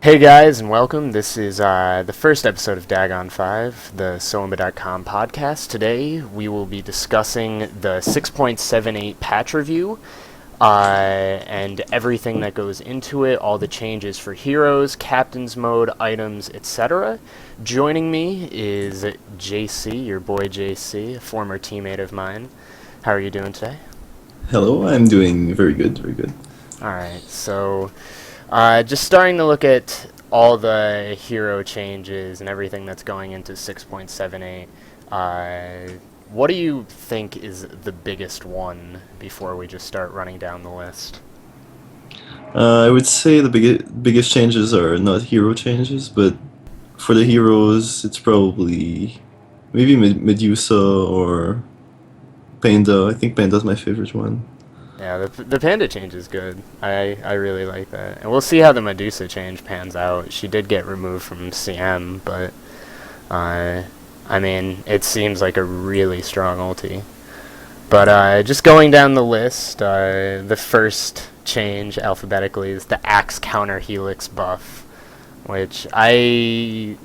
Hey guys, and welcome. This is the first episode of Dagon 5, the SoIMBA.com podcast. Today we will be discussing the 6.78 patch review and everything that goes into it, all the changes for heroes, captain's mode, items, etc. Joining me is JC, your boy JC, a former teammate of mine. How are you doing today? Hello, I'm doing very good, very good. Alright, so just starting to look at all the hero changes and everything that's going into 6.78, what do you think is the biggest one before we just start running down the list? I would say the biggest changes are not hero changes, but for the heroes, it's probably maybe Medusa or Panda. I think Panda's my favorite one. Yeah, the Panda change is good. I really like that. And we'll see how the Medusa change pans out. She did get removed from CM, but I mean, it seems like a really strong ulti. But just going down the list, the first change alphabetically is the Axe Counter Helix buff, which making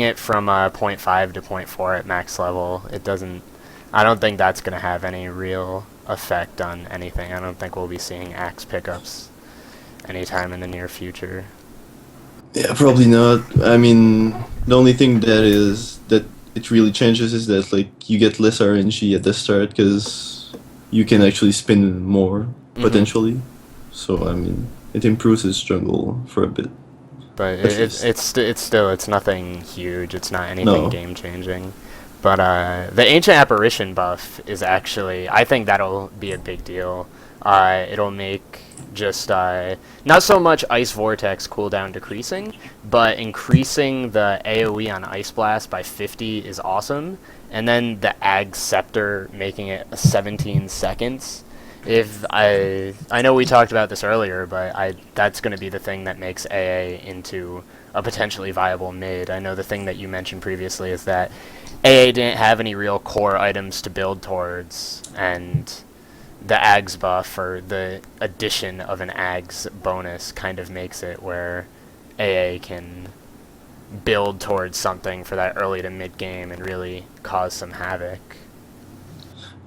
it from 0.5 to 0.4 at max level, I don't think that's going to have any real effect on anything. I don't think we'll be seeing Axe pickups anytime in the near future. Yeah, probably not. I mean, the only thing that it really changes is that like you get less RNG at the start because you can actually spin more potentially. So I mean, it improves his jungle for a bit. But At least. it's nothing huge. It's not anything game changing. But the Ancient Apparition buff is actually, I think that'll be a big deal. It'll make just not so much Ice Vortex cooldown decreasing, but increasing the AoE on Ice Blast by 50 is awesome. And then the Ag Scepter making it 17 seconds. If I know we talked about this earlier, but that's going to be the thing that makes AA into a potentially viable mid. I know the thing that you mentioned previously is that AA didn't have any real core items to build towards, and the Ags buff, or the addition of an Ags bonus, kind of makes it where AA can build towards something for that early to mid game and really cause some havoc.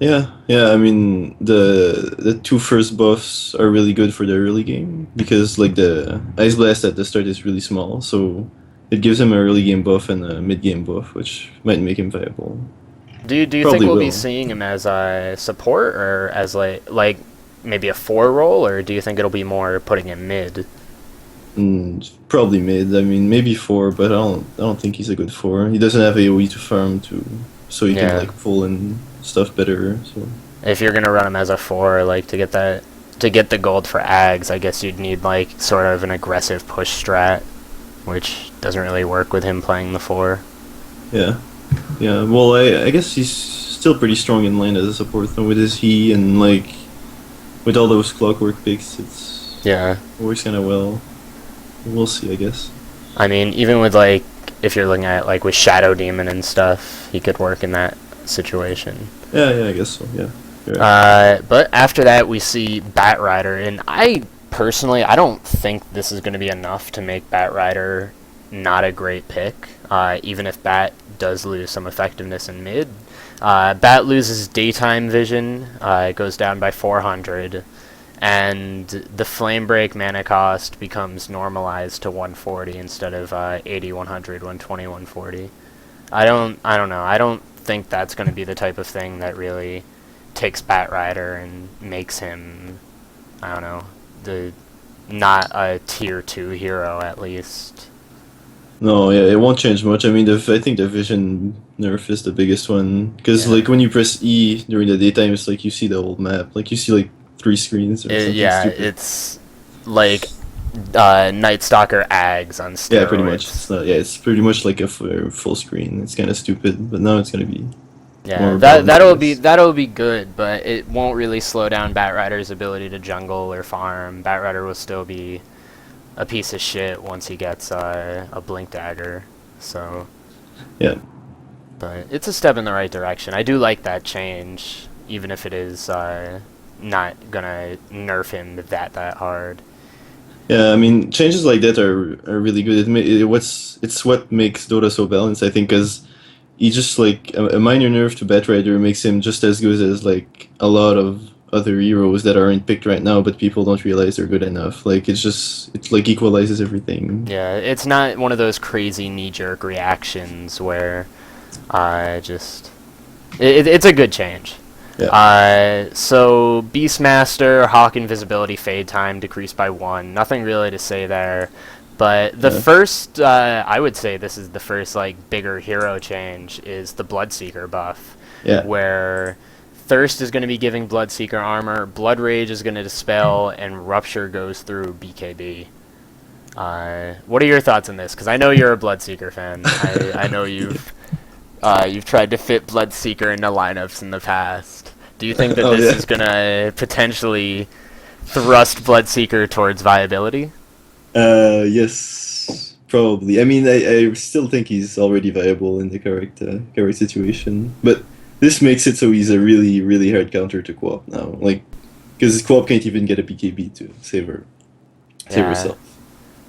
Yeah, I mean the two first buffs are really good for the early game because like the Ice Blast at the start is really small, so it gives him a early game buff and a mid game buff, which might make him viable. Do you Probably think we'll will. be seeing him as a support or as like maybe a 4 role, or do you think it'll be more putting him mid? Probably mid. I mean maybe four, but I don't think he's a good four. He doesn't have AoE to farm so he can like pull in stuff better. So if you're gonna run him as a 4, like to get the gold for Ags, I guess you'd need like sort of an aggressive push strat, which doesn't really work with him playing the 4. yeah. Well, I guess he's still pretty strong in lane as a support though with his he and like with all those clockwork picks. It works kind of well. We'll see, I guess. I mean, even with like if you're looking at like with Shadow Demon and stuff, he could work in that situation. Yeah, I guess so. Yeah. But after that, we see Bat Rider, and I don't think this is going to be enough to make Bat Rider not a great pick, even if Bat does lose some effectiveness in mid. Bat loses daytime vision, it goes down by 400, and the Flame Break mana cost becomes normalized to 140 instead of 80, 100, 120, 140. I don't know. I don't think that's going to be the type of thing that really takes Bat Rider and makes him, I don't know, not a tier 2 hero at least. No, yeah, it won't change much. I mean, I think the vision nerf is the biggest one because like when you press E during the daytime, it's like you see the whole map. Like you see like 3 screens or something stupid. It's like Night Stalker Ags on steroids. Yeah, pretty much. It's pretty much like a full screen. It's kind of stupid, but now it's gonna be. Yeah, that'll be good, but it won't really slow down Bat Rider's ability to jungle or farm. Bat Rider will still be a piece of shit once he gets a Blink Dagger. So. Yeah. But it's a step in the right direction. I do like that change, even if it is not gonna nerf him that hard. Yeah, I mean, changes like that are really good. It's what makes Dota so balanced, I think, because he just like a minor nerf to Batrider makes him just as good as like a lot of other heroes that aren't picked right now, but people don't realize they're good enough. Like it's like equalizes everything. Yeah, it's not one of those crazy knee-jerk reactions where just it's a good change. Yeah. So Beastmaster, Hawk invisibility, fade time decreased by 1. Nothing really to say there. But the first, I would say this is the first like bigger hero change is the Bloodseeker buff, Yeah. where Thirst is going to be giving Bloodseeker armor, Blood Rage is going to dispel, and Rupture goes through BKB. What are your thoughts on this? Because I know you're a Bloodseeker fan. I know you've tried to fit Bloodseeker into lineups in the past. Do you think that this is going to potentially thrust Bloodseeker towards viability? Yes, probably. I mean, I still think he's already viable in the correct situation, but this makes it so he's a really, really hard counter to Co-op now. Like, because Co-op can't even get a BKB to save herself.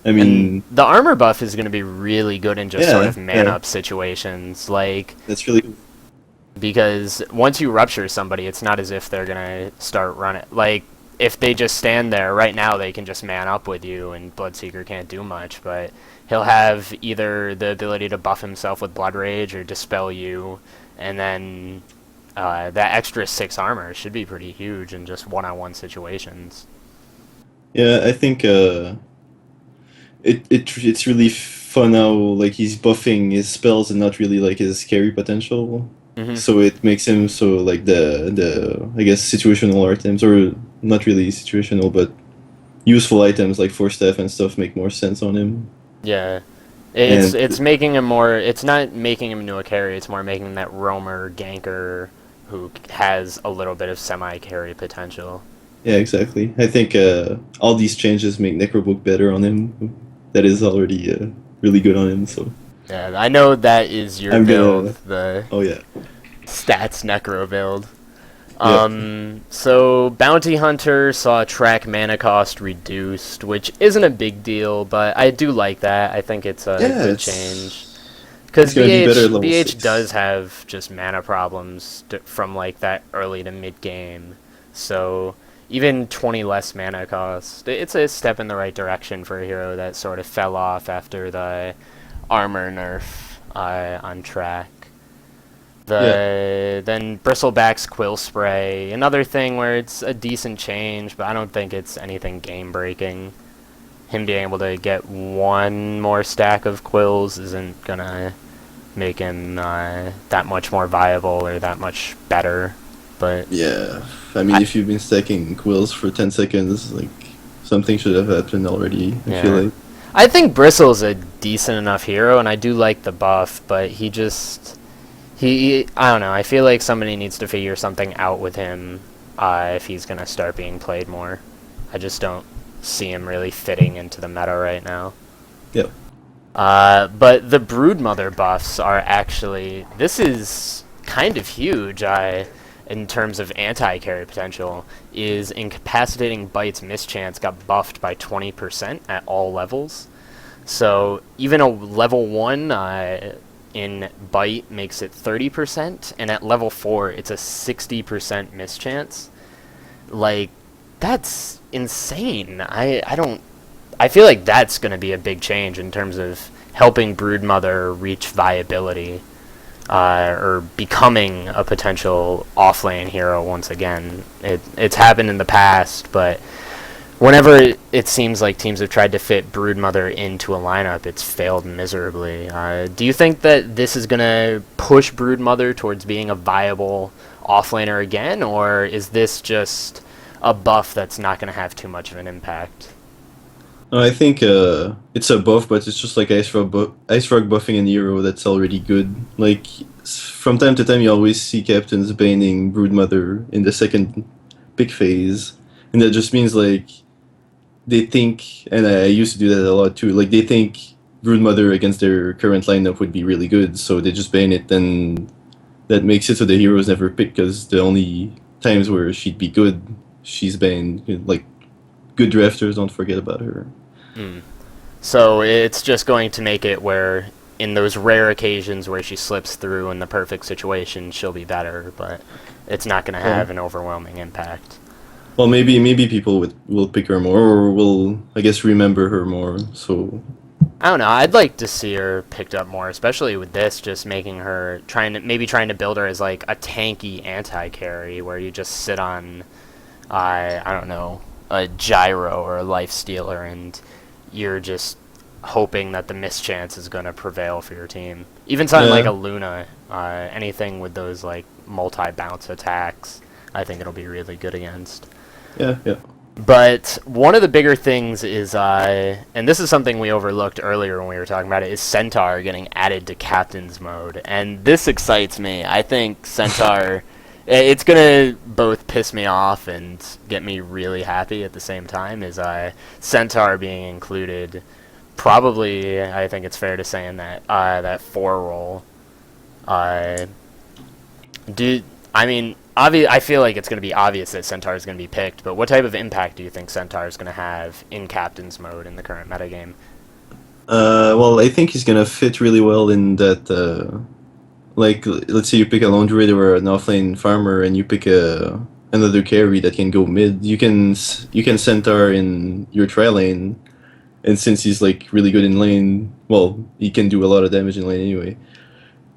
I mean, and the armor buff is going to be really good in just sort of man-up situations. Like, that's really cool. Because once you rupture somebody, it's not as if they're going to start running. Like, if they just stand there right now, they can just man up with you, and Bloodseeker can't do much. But he'll have either the ability to buff himself with Blood Rage or dispel you, and then that extra 6 armor should be pretty huge in just one-on-one situations. Yeah, I think it's really fun how like he's buffing his spells and not really like his carry potential. So it makes him so like the I guess situational items, or not really situational but useful items like Force Staff and stuff make more sense on him. Yeah. It's making him more. It's not making him into a carry. It's more making him that roamer ganker who has a little bit of semi-carry potential. Yeah, exactly. I think all these changes make Necrobook better on him. That is already really good on him. So yeah, I know that is your build. The stats Necro build. So Bounty Hunter saw track mana cost reduced, which isn't a big deal, but I do like that. I think it's a good change. Because BH does have just mana problems from like that early to mid game, so even 20 less mana cost, it's a step in the right direction for a hero that sort of fell off after the armor nerf on track. Then Bristleback's Quill Spray, another thing where it's a decent change, but I don't think it's anything game-breaking. Him being able to get one more stack of quills isn't gonna make him that much more viable or that much better. But yeah, I mean, if you've been stacking quills for 10 seconds, like something should have happened already. I feel like. I think Bristle's a decent enough hero, and I do like the buff, but he I don't know, I feel like somebody needs to figure something out with him if he's going to start being played more. I just don't see him really fitting into the meta right now. Yep. But the Broodmother buffs are actually... This is kind of huge in terms of anti-carry potential, is Incapacitating Bite's Mischance got buffed by 20% at all levels. So even a level 1... in Bite makes it 30%, and at level 4 it's a 60% mischance. Like, that's insane. I feel like that's going to be a big change in terms of helping Broodmother reach viability, or becoming a potential offlane hero once again. It's happened in the past, but whenever it seems like teams have tried to fit Broodmother into a lineup, it's failed miserably. Do you think that this is going to push Broodmother towards being a viable offlaner again, or is this just a buff that's not going to have too much of an impact? I think it's a buff, but it's just like Ice Rock buffing an hero that's already good. Like, from time to time you always see captains banning Broodmother in the second pick phase, and that just means like they think, and I used to do that a lot too, like they think Broodmother against their current lineup would be really good, so they just ban it, and that makes it so the heroes never pick, because the only times where she'd be good, she's banned. Like, good drafters don't forget about her. Mm. So it's just going to make it where, in those rare occasions where she slips through in the perfect situation, she'll be better, but it's not going to have an overwhelming impact. Well, maybe people will pick her more, or will, I guess, remember her more. So I don't know. I'd like to see her picked up more, especially with this, just making her trying to build her as like a tanky anti-carry, where you just sit on, I don't know, a gyro or a life stealer, and you're just hoping that the mischance is going to prevail for your team. Even something like a Luna, anything with those like multi-bounce attacks, I think it'll be really good against. Yeah. But one of the bigger things is, and this is something we overlooked earlier when we were talking about it, is Centaur getting added to Captain's Mode. And this excites me. I think Centaur, it's going to both piss me off and get me really happy at the same time, is Centaur being included. Probably, I think it's fair to say, in that 4 role. I feel like it's going to be obvious that Centaur is going to be picked, but what type of impact do you think Centaur is going to have in Captain's Mode in the current metagame? Well, I think he's gonna fit really well in that. Like, let's say you pick a lone druid or an offlane farmer, and you pick another carry that can go mid. You can Centaur in your tri lane, and since he's like really good in lane, well, he can do a lot of damage in lane anyway.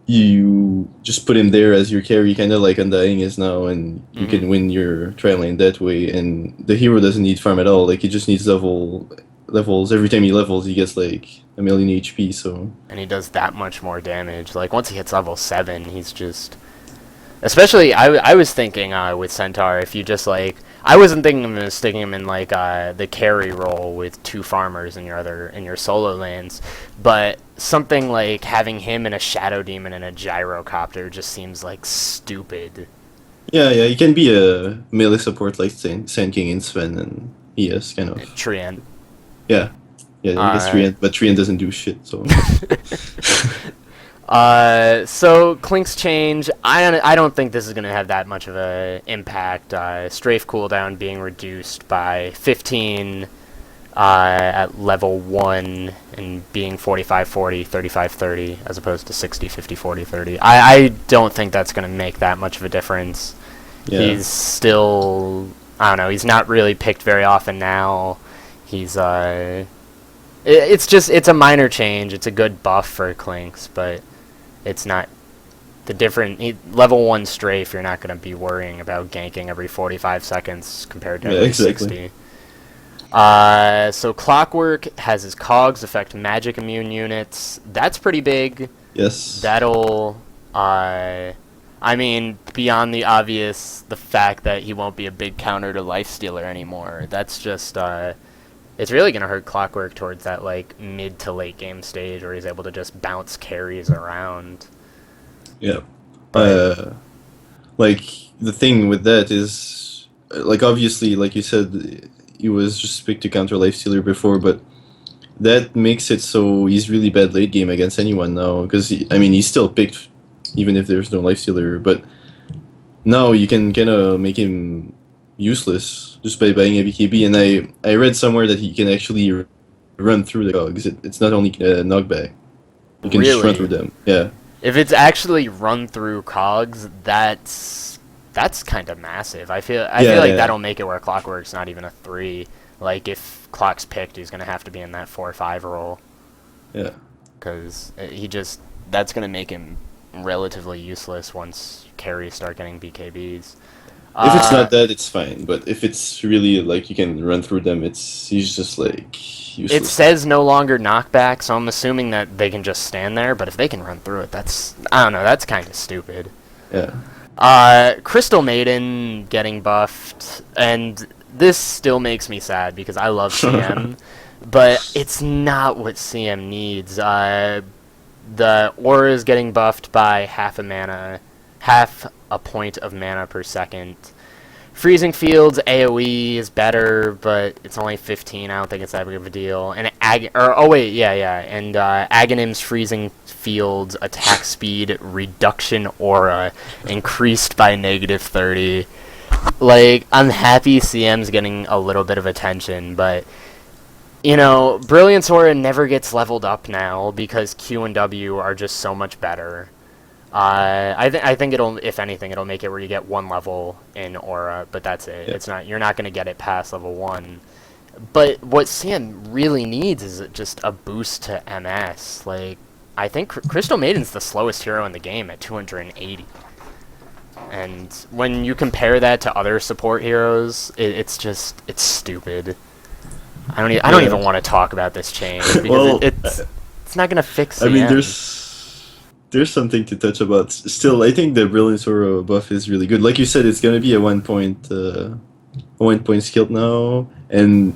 You just put him there as your carry, kind of like Undying is now, and you can win your tri lane that way. And the hero doesn't need farm at all. Like, he just needs levels. Every time he levels, he gets like 1,000,000 HP. So. And he does that much more damage. Like, once he hits level 7, he's just. Especially, I was thinking with Centaur, if you just like. I wasn't thinking of sticking him in like the carry role with 2 farmers in your solo lanes, but something like having him and a Shadow Demon and a Gyrocopter just seems like stupid. Yeah, he can be a melee support like Sand King and Sven and ES kind of. Treant. Yeah, he gets Treant, but Treant doesn't do shit, so. So Clink's change, I don't think this is going to have that much of an impact. Strafe cooldown being reduced by 15 at level 1 and being 45-40, 35-30 as opposed to 60-50, 40-30. I don't think that's going to make that much of a difference. Yeah. He's still, I don't know, he's not really picked very often now. He's it's a minor change. It's a good buff for Clinks, but it's not level 1 strafe. You're not going to be worrying about ganking every 45 seconds compared to every 60. So Clockwork has his cogs affect magic immune units. That's pretty big. Yes. That'll, beyond the obvious, the fact that he won't be a big counter to Lifestealer anymore. That's just, it's really going to hurt Clockwork towards that like mid to late game stage where he's able to just bounce carries around. Yeah. Like, the thing with that is, like, obviously, like you said, he was just picked to counter Lifestealer before, but that makes it so he's really bad late game against anyone now, because, he's still picked even if there's no Lifestealer, but now you can kind of make him useless just by buying a BKB, and I read somewhere that he can actually run through the cogs. It's not only knockback. You can just run through them. Yeah. If it's actually run through cogs, that's kind of massive. I feel like that'll make it where Clockwork's not even a 3. Like, if Clock's picked, he's gonna have to be in that 4-5 role. Yeah. Because that's gonna make him relatively useless once carries start getting BKBs. If it's not that, it's fine. But if it's really like you can run through them, he's just like useless. It says no longer knockback, so I'm assuming that they can just stand there. But if they can run through it, that's kind of stupid. Yeah. Crystal Maiden getting buffed, and this still makes me sad because I love CM, but it's not what CM needs. The aura is getting buffed by half a point of mana per second. Freezing Fields AoE is better, but it's only 15. I don't think it's that big of a deal. And And Aghanim's Freezing Fields attack speed reduction aura increased by -30. Like, I'm happy CM's getting a little bit of attention, but You know, Brilliance Aura never gets leveled up now because Q and W are just so much better. I think it'll, if anything, it'll make it where you get 1 level in Aura, but that's it. Yeah. It's not, you're not going to get it past level 1. But what Sam really needs is just a boost to MS. Like, I think Crystal Maiden's the slowest hero in the game at 280. And when you compare that to other support heroes, it's stupid. I don't even want to talk about this change because Well, it's not gonna fix I the mean, end. there's something to touch about. Still, I think the Brilliance Aura buff is really good. Like you said, it's gonna be a 1-point skill now, and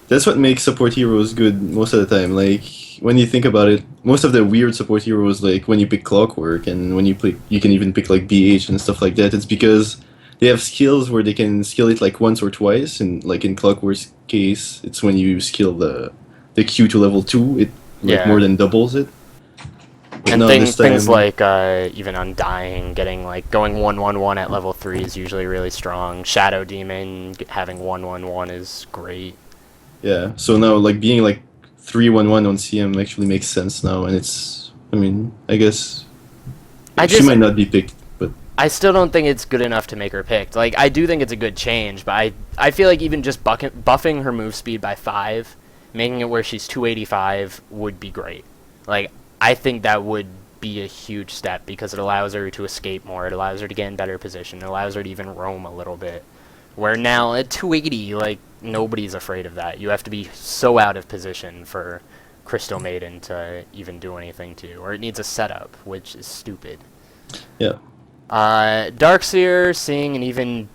that's what makes support heroes good most of the time. Like when you think about it, most of the weird support heroes, like when you pick Clockwork and when you can even pick like BH and stuff like that. It's because they have skills where they can skill it like once or twice, and like in Clockwork's case, it's when you skill the Q to level 2, it like more than doubles it. But And no, things like even Undying going 1/1/1 at level 3 is usually really strong. Shadow Demon having 1/1/1 is great. Yeah, so now like being like 3/1/1 on CM actually makes sense now, and it's, I mean, I guess she might not be picked, but I still don't think it's good enough to make her picked. Like, I do think it's a good change, but I feel like even just buffing her move speed by 5, making it where she's 285 would be great. Like, I think that would be a huge step because it allows her to escape more, it allows her to get in better position, it allows her to even roam a little bit. Where now at 280, like, nobody's afraid of that. You have to be so out of position for Crystal Maiden to even do anything to you, or it needs a setup, which is stupid. yeah. Darkseer seeing and even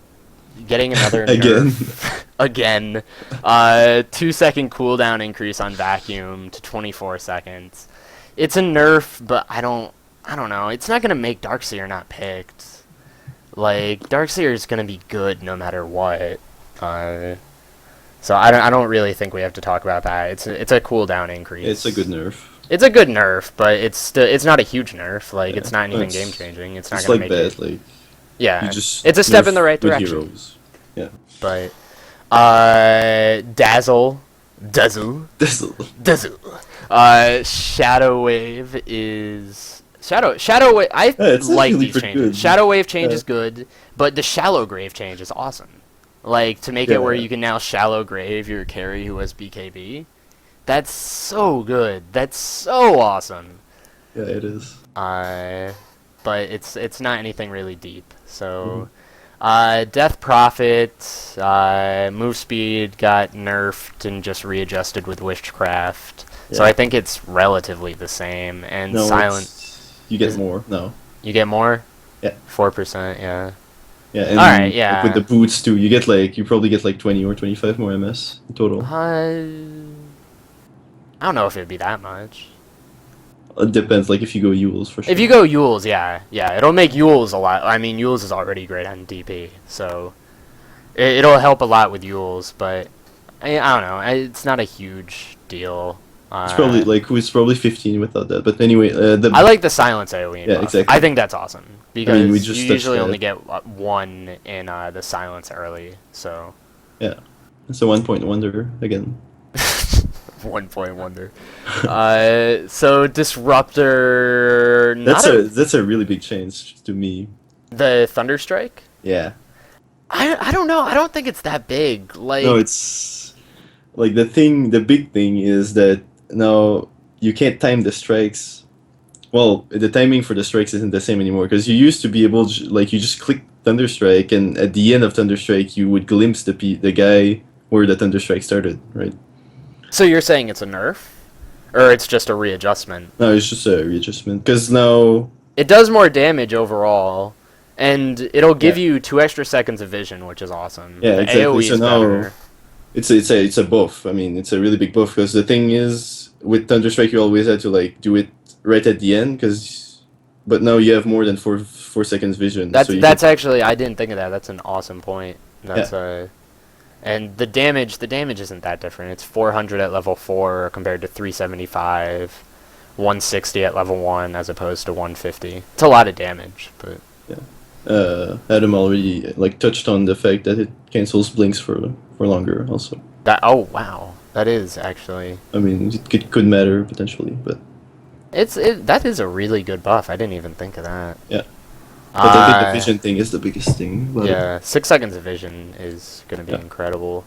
getting another Again. nerf. Again. 2-second cooldown increase on Vacuum to 24 seconds. It's a nerf, but I don't know. It's not going to make Darkseer not picked. Like, Darkseer is going to be good no matter what. So I don't really think we have to talk about that. It's a cooldown increase. It's a good nerf. It's a good nerf, but it's not a huge nerf. Like, it's not anything game changing. It's not gonna like make that. it. Like Yeah, you just it's a step nerf in the right good direction. Heroes. Yeah. But Dazzle. Shadow Wave is Shadow Wave. I like actually these pretty changes. good. Shadow Wave change is good, but the Shallow Grave change is awesome. Like, to make it where you can now Shallow Grave your carry who has BKB. That's so good. That's so awesome. Yeah, it is. But it's not anything really deep. So, Death Prophet, move speed got nerfed and just readjusted with Witchcraft. So I think it's relatively the same. And No, Silent, you get more. No. you get more. Yeah. 4%. Yeah. Yeah. And Alright, yeah. like, with the boots too, you probably get like 20 or 25 more MS in total. I don't know if it'd be that much. It depends. Like if you go Yules for sure. If you go Yules, yeah, it'll make Yules a lot. I mean, Yules is already great on DP, so it'll help a lot with Yules. But I don't know. It's not a huge deal. It's probably it's probably 15 without that. But anyway, I like the silence AoE. Yeah, buff. exactly. I think that's awesome because we just you touched usually that. only get 1 in the silence early. So yeah, it's a 1-point wonder again. 1-point wonder. So Disruptor. That's a really big change to me. The Thunderstrike. Yeah. I don't know. I don't think it's that big. Like, No, it's like the big thing is that now you can't time the strikes. Well, the timing for the strikes isn't the same anymore because you used to be able to, like, you just click Thunderstrike and at the end of Thunderstrike you would glimpse the guy where the Thunderstrike started, right? so you're saying it's a nerf, or it's just a readjustment? No, it's just a readjustment because now It does more damage overall, and it'll give you 2 extra seconds of vision, which is awesome. Yeah, The exactly. AoE So is now better. it's a buff. I mean, it's a really big buff because the thing is with Thunderstrike you always had to like do it right at the end but now you have more than 4 seconds vision. That's actually, I didn't think of that. That's an awesome point. That's and the damage isn't that different. It's 400 at level 4 compared to 375, 160 at level 1 as opposed to 150. It's a lot of damage, but Adam already like touched on the fact that it cancels blinks for longer also. oh wow, That is actually. I mean, it could matter potentially, but That is a really good buff. I didn't even think of that. yeah. But I think the vision thing is the biggest thing. Yeah, 6 seconds of vision is gonna be incredible.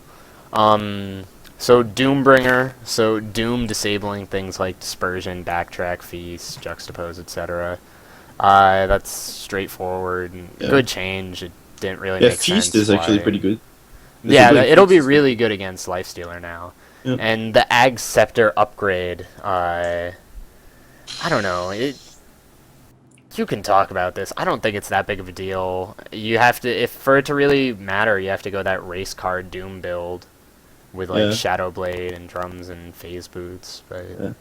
So Doombringer, so Doom disabling things like dispersion, backtrack, feast, juxtapose, etc. That's straightforward. Good change. It didn't really make sense. Yeah, feast is actually pretty good. Yeah, it'll be really good against Lifestealer now. Yep. And the Ag Scepter upgrade, I don't know. You can talk about this. I don't think it's that big of a deal. You have to, for it to really matter, you have to go that race car Doom build with like Shadow Blade and drums and phase boots. But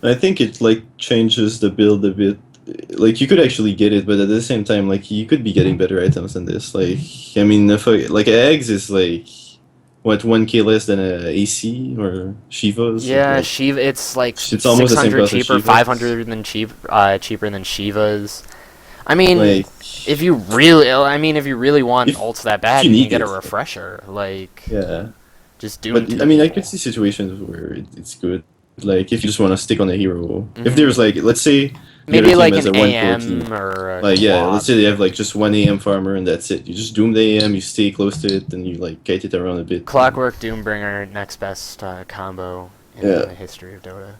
I think it like changes the build a bit. Like you could actually get it, but at the same time, like you could be getting better items than this. Like I mean, if like Eggs is like what 1K less than a AC or Shiva's. Yeah, like, Shiva. It's like it's almost 600 cheaper, 500 cheaper than Shiva's. I mean, like, if you really want ults that bad, you can get a refresher. Like, just do. But I mean, I could see situations where it's good. Like if you just want to stick on a hero. If there's like, let's say. Maybe like an AM or like let's say they have like just one AM farmer and that's it. You just doom the AM, you stay close to it, and you like kite it around a bit. Clockwork Doombringer, next best combo in the history of Dota.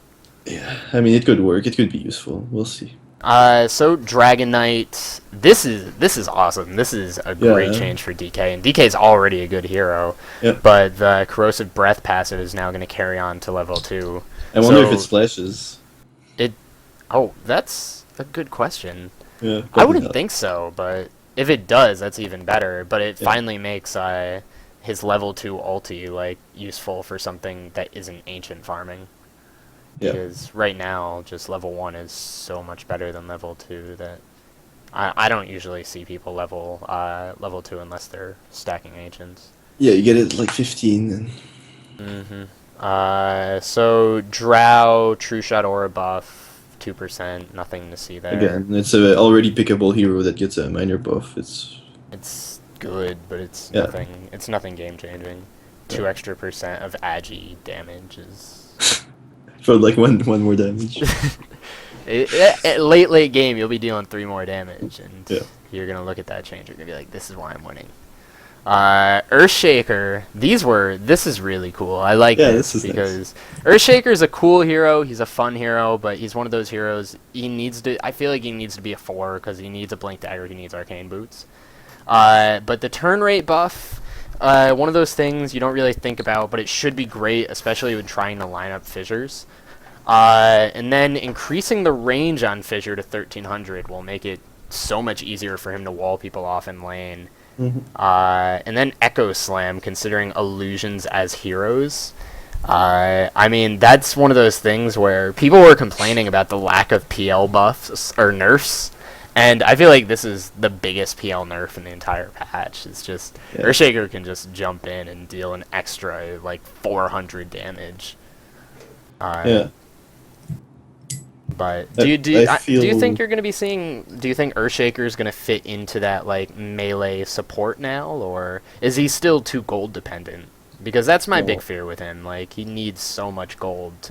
Yeah, I mean it could work. It could be useful. We'll see. So Dragon Knight, this is awesome. This is a great change for DK, and DK is already a good hero. Yep. But the Corrosive Breath passive is now going to carry on to level 2. I wonder if it splashes. Oh, that's a good question. Yeah, I wouldn't think so, but if it does, that's even better. But it finally makes his level 2 ulti like useful for something that isn't ancient farming. Because right now, just level 1 is so much better than level 2 that I don't usually see people level 2 unless they're stacking ancients. Yeah, you get it like 15. So Drow, True Shot Aura buff. 2%, nothing to see there. Again, it's a already pickable hero that gets a minor buff. It's good, but it's nothing. It's nothing game changing. 2 extra % of agi damage is for like one more damage. Late game, you'll be dealing 3 more damage, and you're gonna look at that change. You're gonna be like, "This is why I'm winning." Earthshaker, this is really cool. I like this because nice. Earthshaker is a cool hero. He's a fun hero, but he's one of those heroes. I feel like he needs to be a 4 because he needs a Blink Dagger. He needs Arcane Boots. But the turn rate buff, one of those things you don't really think about, but it should be great, especially when trying to line up fissures. And then increasing the range on fissure to 1300 will make it so much easier for him to wall people off in lane. And then Echo Slam, considering illusions as heroes. I mean, that's one of those things where people were complaining about the lack of PL buffs or nerfs, and I feel like this is the biggest PL nerf in the entire patch. It's just Earthshaker can just jump in and deal an extra like 400 damage. But do you think you're going to be seeing? Do you think Earthshaker is going to fit into that like melee support now, or is he still too gold dependent? Because that's my big fear with him. Like he needs so much gold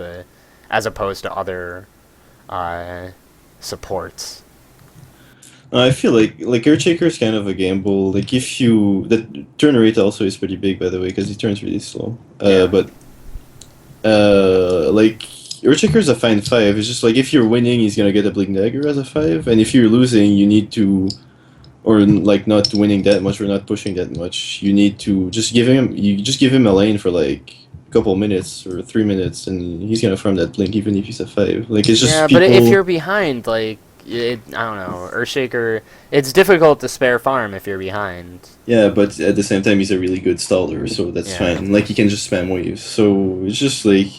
as opposed to other supports. I feel like Earthshaker is kind of a gamble. Like the turn rate also is pretty big, by the way, because he turns really slow. But like. Earthshaker is a fine 5. It's just like if you're winning, he's gonna get a Blink Dagger as a 5, and if you're losing, you need to, or like not winning that much or not pushing that much, you need to just give him a lane for like a couple minutes or 3 minutes, and he's gonna farm that Blink even if he's a 5. Like it's just but if you're behind, like I don't know, Earthshaker, it's difficult to spare farm if you're behind. Yeah, but at the same time, he's a really good staller, so that's fine. Like he can just spam waves, so it's just like.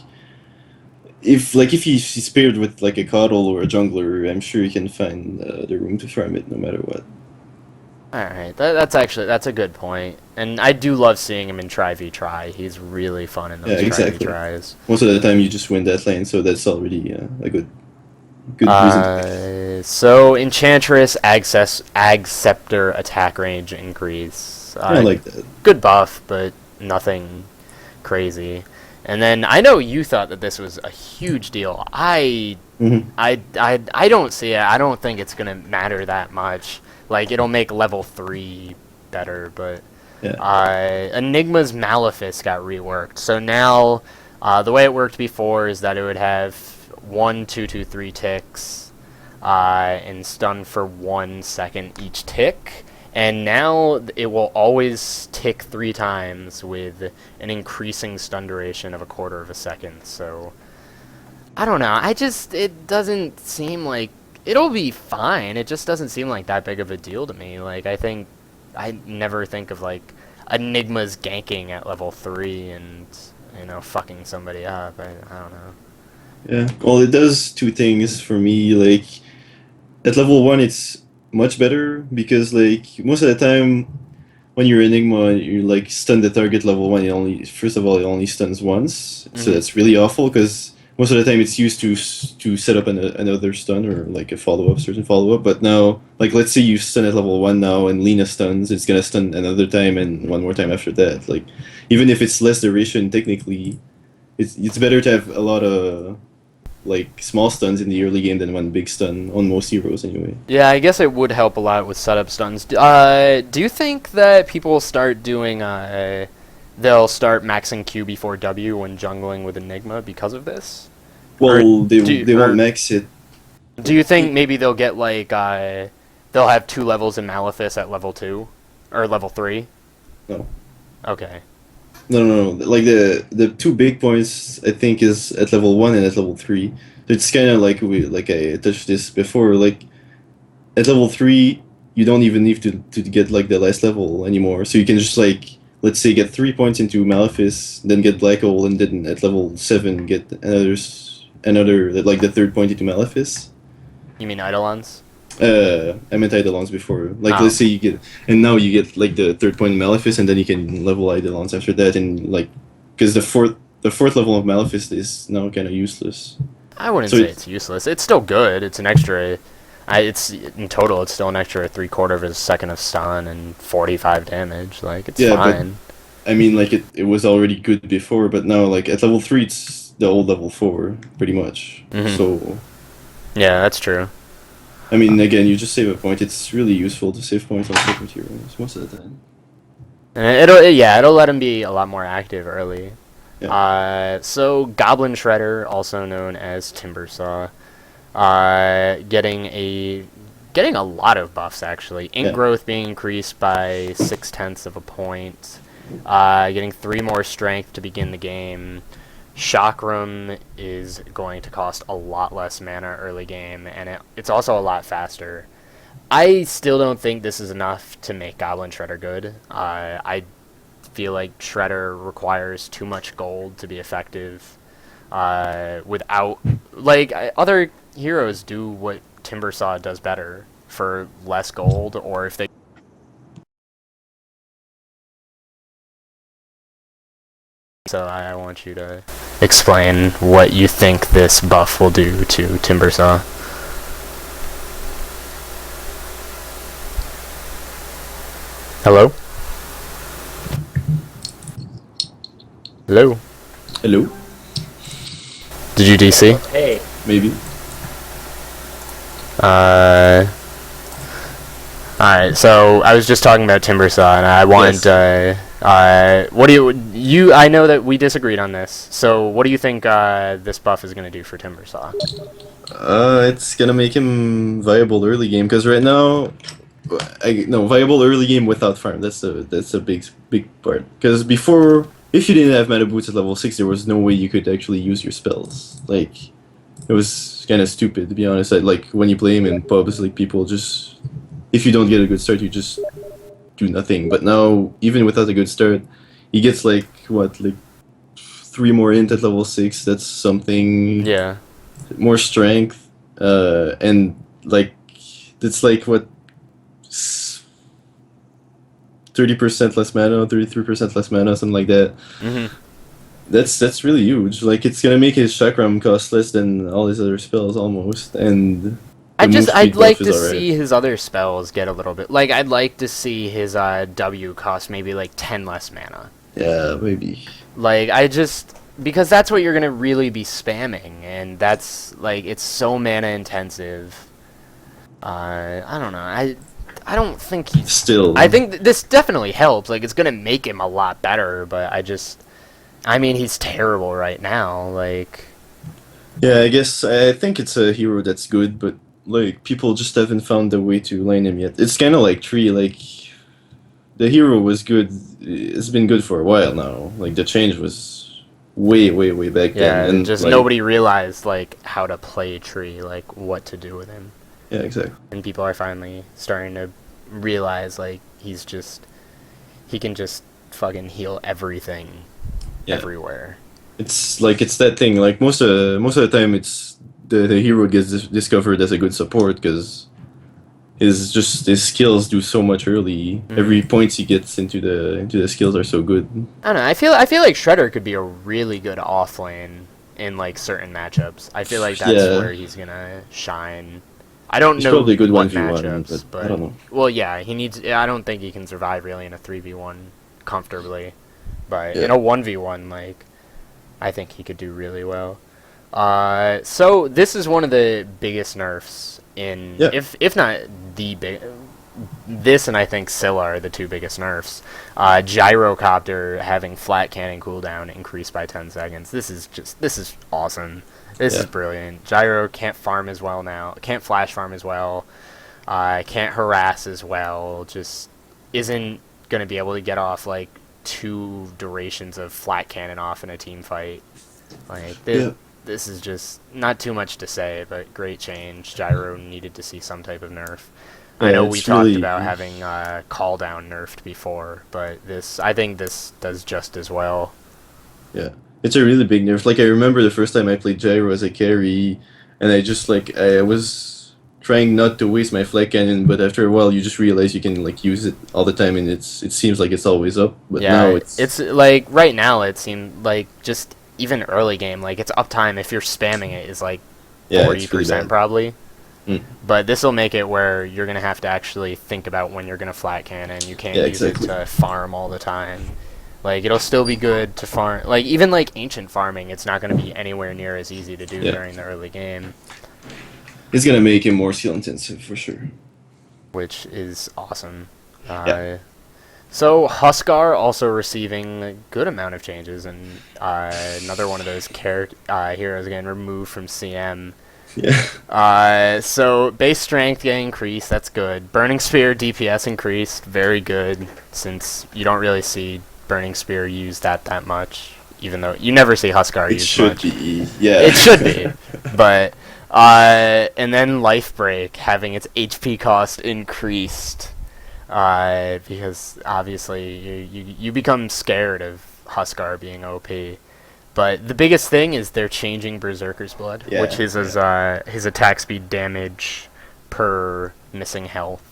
If he's paired with like a Coddle or a jungler, I'm sure he can find the room to farm it no matter what. Alright, that's a good point. And I do love seeing him in try-v-try. He's really fun in those try-v-tries. Most of the time you just win that lane, so that's already a good reason to pick. So Enchantress, Ag Scepter attack range increase. I like that. Good buff, but nothing crazy. And then I know you thought that this was a huge deal. I don't see it. I don't think it's gonna matter that much. Like, it'll make level 3 better, but Enigma's Malefice got reworked. So now, the way it worked before is that it would have 1, 2, 2, 3 ticks, and stun for 1 second each tick. And now it will always tick 3 times with an increasing stun duration of 1/4 of a second. So, I don't know. It doesn't seem like it'll be fine. It just doesn't seem like that big of a deal to me. Like, I never think of, like, Enigma's ganking at level 3 and, fucking somebody up. I don't know. Yeah, well, it does two things for me. Like, at level 1, it's much better because, like, most of the time when you're Enigma, you like stun the target level 1. First of all, it only stuns once, so that's really awful because most of the time it's used to set up another stun or like a certain follow up. But now, like, let's say you stun at level 1 now and Lena stuns, it's gonna stun another time and one more time after that. Like, even if it's less duration, technically, it's better to have a lot of like small stuns in the early game than one big stun on most heroes anyway. Yeah, I guess it would help a lot with setup stuns. Do you think that people will start doing they'll start maxing Q before W when jungling with Enigma because of this? Well, they won't max it. Do you think maybe they'll get like they'll have 2 levels in Malefice at level 2 or level 3? No. Okay. No. Like the 2 big points I think is at level 1 and at level 3. It's kind of like I touched this before. Like, at level 3, you don't even need to get like the last level anymore. So you can just, like, let's say get 3 points into Malefice, then get Black Hole, and then at level 7 get another like the 3rd point into Malefice. You mean Eidolons? I meant Eidolons before. Like, let's say you get, and now you get like the 3rd point in Malefice, and then you can level Eidolons after that, and like, because the fourth level of Malefice is now kind of useless. I wouldn't say it's useless. It's still good. It's an extra. It's in total. It's still an extra 3/4 of a second of stun and 45 damage. Like, it's fine. But, I mean, like, it was already good before, but now, like, at level 3, it's the old level 4 pretty much. So. Yeah, that's true. I mean, again, you just save a point. It's really useful to save points on different heroes most of the time. And it'll let him be a lot more active early. Yeah. So Goblin Shredder, also known as Timbersaw, getting a lot of buffs actually. Ink growth being increased by 0.6 of a point. Getting 3 more strength to begin the game. Chakram is going to cost a lot less mana early game, and it's also a lot faster. I still don't think this is enough to make Goblin Shredder good. I feel like Shredder requires too much gold to be effective. Without, like, other heroes do what Timbersaw does better for less gold, or if they. So I want you to explain what you think this buff will do to Timbersaw. Hello? Hello? Hello? Did you DC? Hey. Maybe. Alright, so I was just talking about Timbersaw, and I want, what do you, I know that we disagreed on this, so what do you think, this buff is gonna do for Timbersaw? It's gonna make him viable early game, because right now, viable early game without farm, that's a big part. Because before, if you didn't have mana boots at level 6, there was no way you could actually use your spells. Like, it was kind of stupid, to be honest. Like, when you play him in pubs, like, people just, if you don't get a good start, you just do nothing. But now, even without a good start, he gets like 3 more int at level 6. That's something. Yeah. More strength, and like it's like what 30% less mana, 33% less mana, something like that. That's really huge. Like, it's gonna make his chakram cost less than all his other spells almost, and. I'd like to see his other spells get a little bit. Like, I'd like to see his W cost maybe like 10 less mana. Yeah, maybe. Like, because that's what you're gonna really be spamming, and that's like it's so mana intensive. I don't know. I don't think he's Still. I think this definitely helps. Like it's gonna make him a lot better, but I mean, he's terrible right now. Like. Yeah, I think it's a hero that's good, but like people just haven't found a way to lane him yet. It's kind of like Tree. Like the hero was good. It's been good for a while now. Like the change was way back then. And just like, nobody realized like how to play Tree, like what to do with him. Yeah, exactly. And people are finally starting to realize like he can just fucking heal everything, everywhere. It's like it's that thing. Like most of the time, it's the hero gets discovered as a good support because his skills do so much early. Every points he gets into the skills are so good. I don't know. I feel like Shredder could be a really good off lane in like certain matchups. I feel like that's where he's gonna shine. I don't know probably a good what 1v1, matchups, but I don't know. Well, yeah, he needs. I don't think he can survive really in a 3v1 comfortably, but in a 1v1, like I think he could do really well. So this is one of the biggest nerfs in, if not the big. This and I think Scylla are the two biggest nerfs. Gyrocopter having flat cannon cooldown increased by 10 seconds. This is awesome. This is brilliant. Gyro can't farm as well now. Can't flash farm as well. Can't harass as well. Just isn't going to be able to get off like 2 durations of flat cannon off in a team fight. Like this is just not too much to say, but great change. Gyro needed to see some type of nerf. I know we talked about having call down nerfed before, but I think this does just as well. Yeah. It's a really big nerf. Like I remember the first time I played Gyro as a carry, and I was trying not to waste my flat cannon, but after a while you just realize you can like use it all the time, and it seems like it's always up. But now it's like right now it seemed like just even early game, like its uptime if you're spamming it is like 40% probably. But this will make it where you're gonna have to actually think about when you're gonna flat cannon. You can't use it to farm all the time. Like it'll still be good to farm. Like even like ancient farming, it's not going to be anywhere near as easy to do during the early game. It's going to make it more skill intensive for sure. Which is awesome. So Huskar also receiving a good amount of changes, and another one of those heroes getting removed from CM. Yeah. So base strength getting increased. That's good. Burning Spear DPS increased. Very good, since you don't really see Burning Spear used that much, even though you never see Huskar used much. It should be, yeah. It should be, but and then Life Break having its HP cost increased, because obviously you become scared of Huskar being OP. But the biggest thing is they're changing Berserker's Blood, which is his attack speed damage per missing health.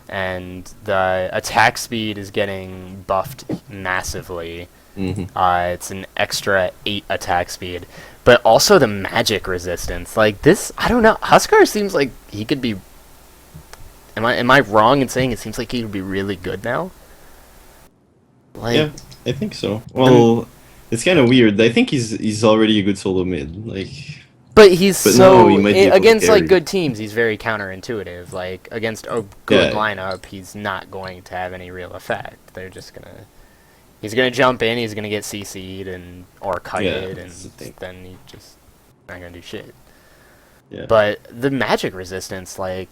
And the attack speed is getting buffed massively. It's an extra 8 attack speed. But also the magic resistance. Like this, I don't know. Huskar seems like he could be... Am I wrong in saying it seems like he would be really good now? Like, yeah, I think so. Well, it's kind of weird. I think he's already a good solo mid. Like... But against like good teams, he's very counterintuitive. Like against a good lineup, he's not going to have any real effect. They're just he's gonna jump in, he's gonna get CC'd or kited, and then he just not gonna do shit. Yeah. But the magic resistance, like,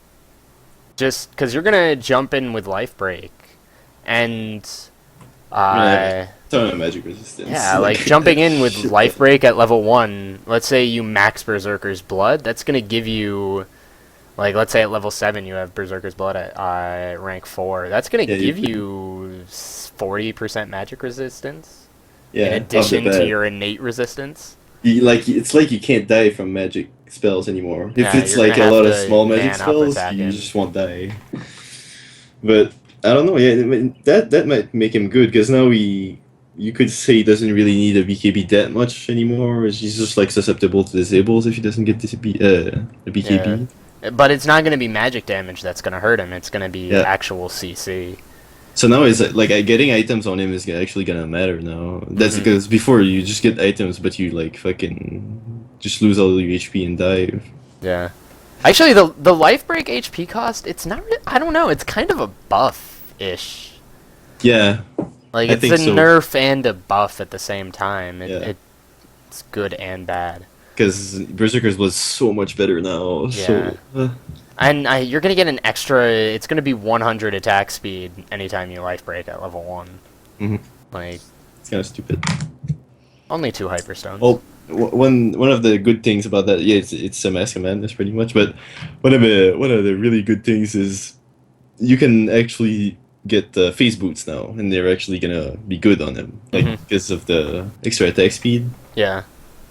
just because you're gonna jump in with Life Break, and ton of magic resistance. Yeah, like jumping in with Life Break at level 1, let's say you max Berserker's Blood, that's going to give you, like, let's say at level 7 you have Berserker's Blood at rank 4, that's going to give you 40% magic resistance, in addition to your innate resistance. It's like you can't die from magic spells anymore. If it's like a lot of small magic spells, you just won't die. But I don't know, that might make him good, because now you could say he doesn't really need a BKB that much anymore. He's just like susceptible to disables if he doesn't get the BKB. Yeah. But it's not going to be magic damage that's going to hurt him. It's going to be actual CC. So now it's like getting items on him is actually gonna matter now. That's because before you just get items, but you like fucking just lose all your HP and die. Yeah. Actually, the life break HP cost, it's not. I don't know. It's kind of a buff-ish. Yeah. Like it's a nerf and a buff at the same time. It's good and bad. Because Berserkers was so much better now. Yeah. So, and you're gonna get an extra. It's gonna be 100 attack speed anytime you life break at level 1. Like it's kind of stupid. Only 2 hyperstones. Well, one of the good things about that, yeah, it's a Mask of Madness pretty much. But one of the really good things is you can actually get phase boots now, and they're actually gonna be good on them, like because of the extra attack speed. Yeah.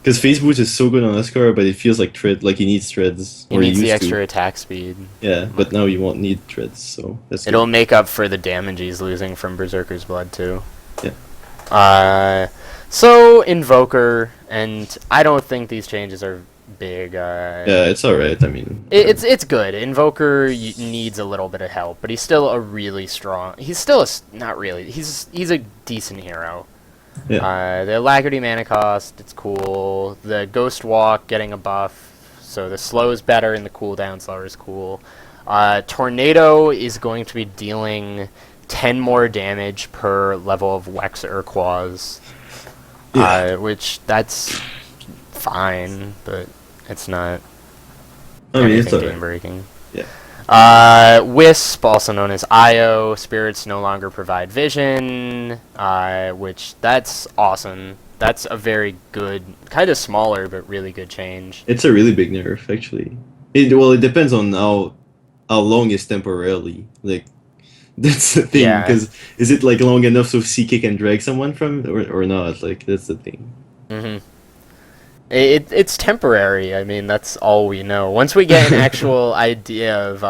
Because phase boots is so good on Oscar, but it feels like he needs treads. He needs the extra attack speed. Yeah, but now you won't need treads, so that's good. It'll make up for the damage he's losing from Berserker's Blood too. Yeah. So Invoker, and I don't think these changes are big. Yeah, it's alright. I mean, it's good. Invoker needs a little bit of help, but he's still a really strong. He's still not really. He's a decent hero. Yeah. The Alacrity mana cost, it's cool. The Ghost Walk getting a buff, so the slow is better and the cooldown slower is cool. Tornado is going to be dealing 10 more damage per level of Wex Urquois, which that's fine, but it's not. I mean, it's game breaking. Yeah. Wisp, also known as Io, spirits no longer provide vision, which that's awesome. That's a very good, kind of smaller but really good change. It's a really big nerf, actually. It depends on how long is temporarily. Like, that's the thing. Because is it like long enough so C-Kick can drag someone from it or not? Like, that's the thing. It's temporary. I mean, that's all we know. Once we get an actual idea of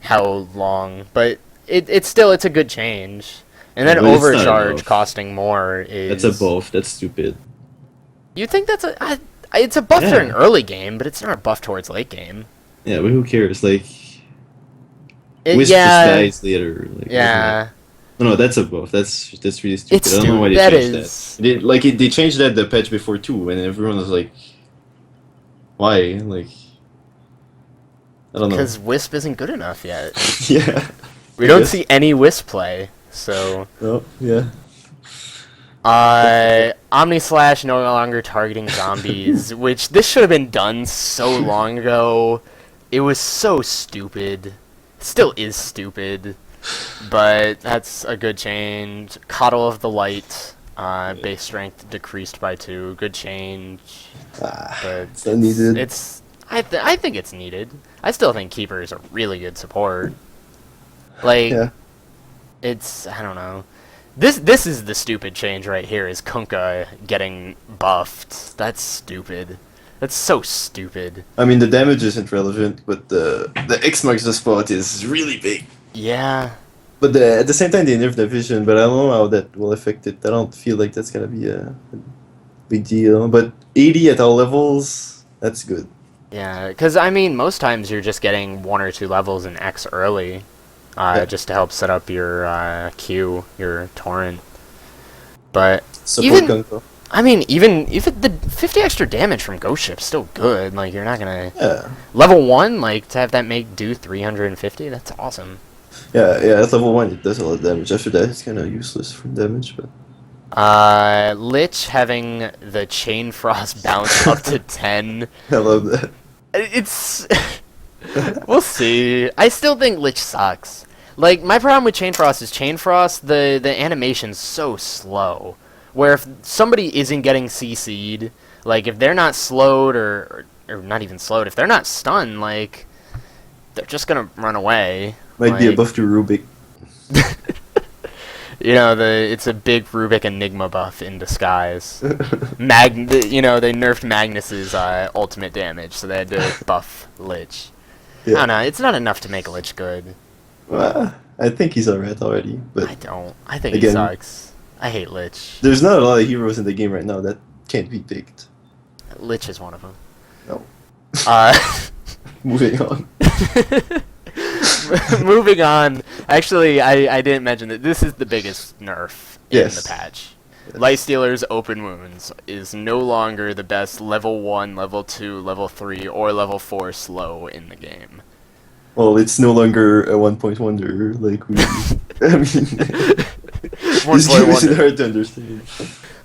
how long, but it's a good change. And then overcharge costing more is... That's a buff. That's stupid. You think that's it's a buff during early game, but it's not a buff towards late game. Yeah, but who cares? Like, Wisp just dies later. Like, no, that's a buff. That's really stupid. It's I don't know why they changed that. They changed that the patch before too, and everyone was like, "Why?" Like, I don't know. Because Wisp isn't good enough yet. Yeah. We don't see any Wisp play, so. Oh yeah. Omni Slash no longer targeting zombies, which this should have been done so long ago. It was so stupid. Still is stupid. But that's a good change. Coddle of the Light, base strength decreased by 2. Good change. But it's not needed. I think it's needed. I still think Keeper is a really good support. Like, it's, I don't know. This is the stupid change right here, is Kunkka getting buffed. That's stupid. That's so stupid. I mean, the damage isn't relevant, but the X marks the spot is really big. Yeah. But at the same time, they nerfed the vision, but I don't know how that will affect it. I don't feel like that's gonna be a big deal. But 80 at all levels, that's good. Yeah, because, I mean, most times you're just getting 1 or 2 levels in X early, just to help set up your queue, your torrent. But support Kunkka. I mean, even the 50 extra damage from Ghost Ship's still good. Like, you're not gonna... Yeah. Level 1, like, to have that do 350, that's awesome. Yeah, at level 1 it does a lot of damage. After that it's kind of useless for damage, but... Lich having the Chain Frost bounce up to 10. I love that. It's... We'll see. I still think Lich sucks. Like, my problem with Chain Frost is Chain Frost, the animation's so slow. Where if somebody isn't getting CC'd, like, if they're not slowed or not even slowed, if they're not stunned, like, they're just gonna run away. Might be a buff to Rubik. You know, it's a big Rubik Enigma buff in disguise. They nerfed Magnus's ultimate damage, so they had to buff Lich. Yeah. I don't know, it's not enough to make Lich good. Well, I think he's alright already, but... I don't. I think he sucks. I hate Lich. There's not a lot of heroes in the game right now that can't be picked. Lich is one of them. No. Uh, Moving on. Moving on. Actually, I didn't mention that this is the biggest nerf in the patch. Lifestealer's Open Wounds is no longer the best level 1, level 2, level 3, or level 4 slow in the game. Well, it's no longer a 1-point wonder, like we... I mean... This game is hard to understand.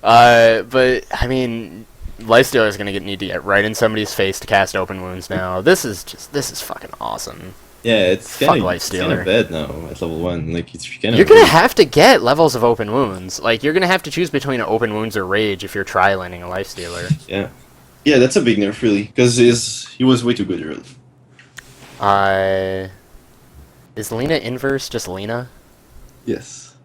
But, I mean, Lifestealer is going to need to get right in somebody's face to cast Open Wounds now. This is fucking awesome. Yeah, it's kind of bad now at level 1. Like, it's kind of... You're going to have to get levels of Open Wounds. Like, you're going to have to choose between Open Wounds or Rage if you're tri-landing a Lifestealer. Yeah. Yeah, that's a big nerf, really. Because he was way too good early. Is Lena inverse just Lena? Yes.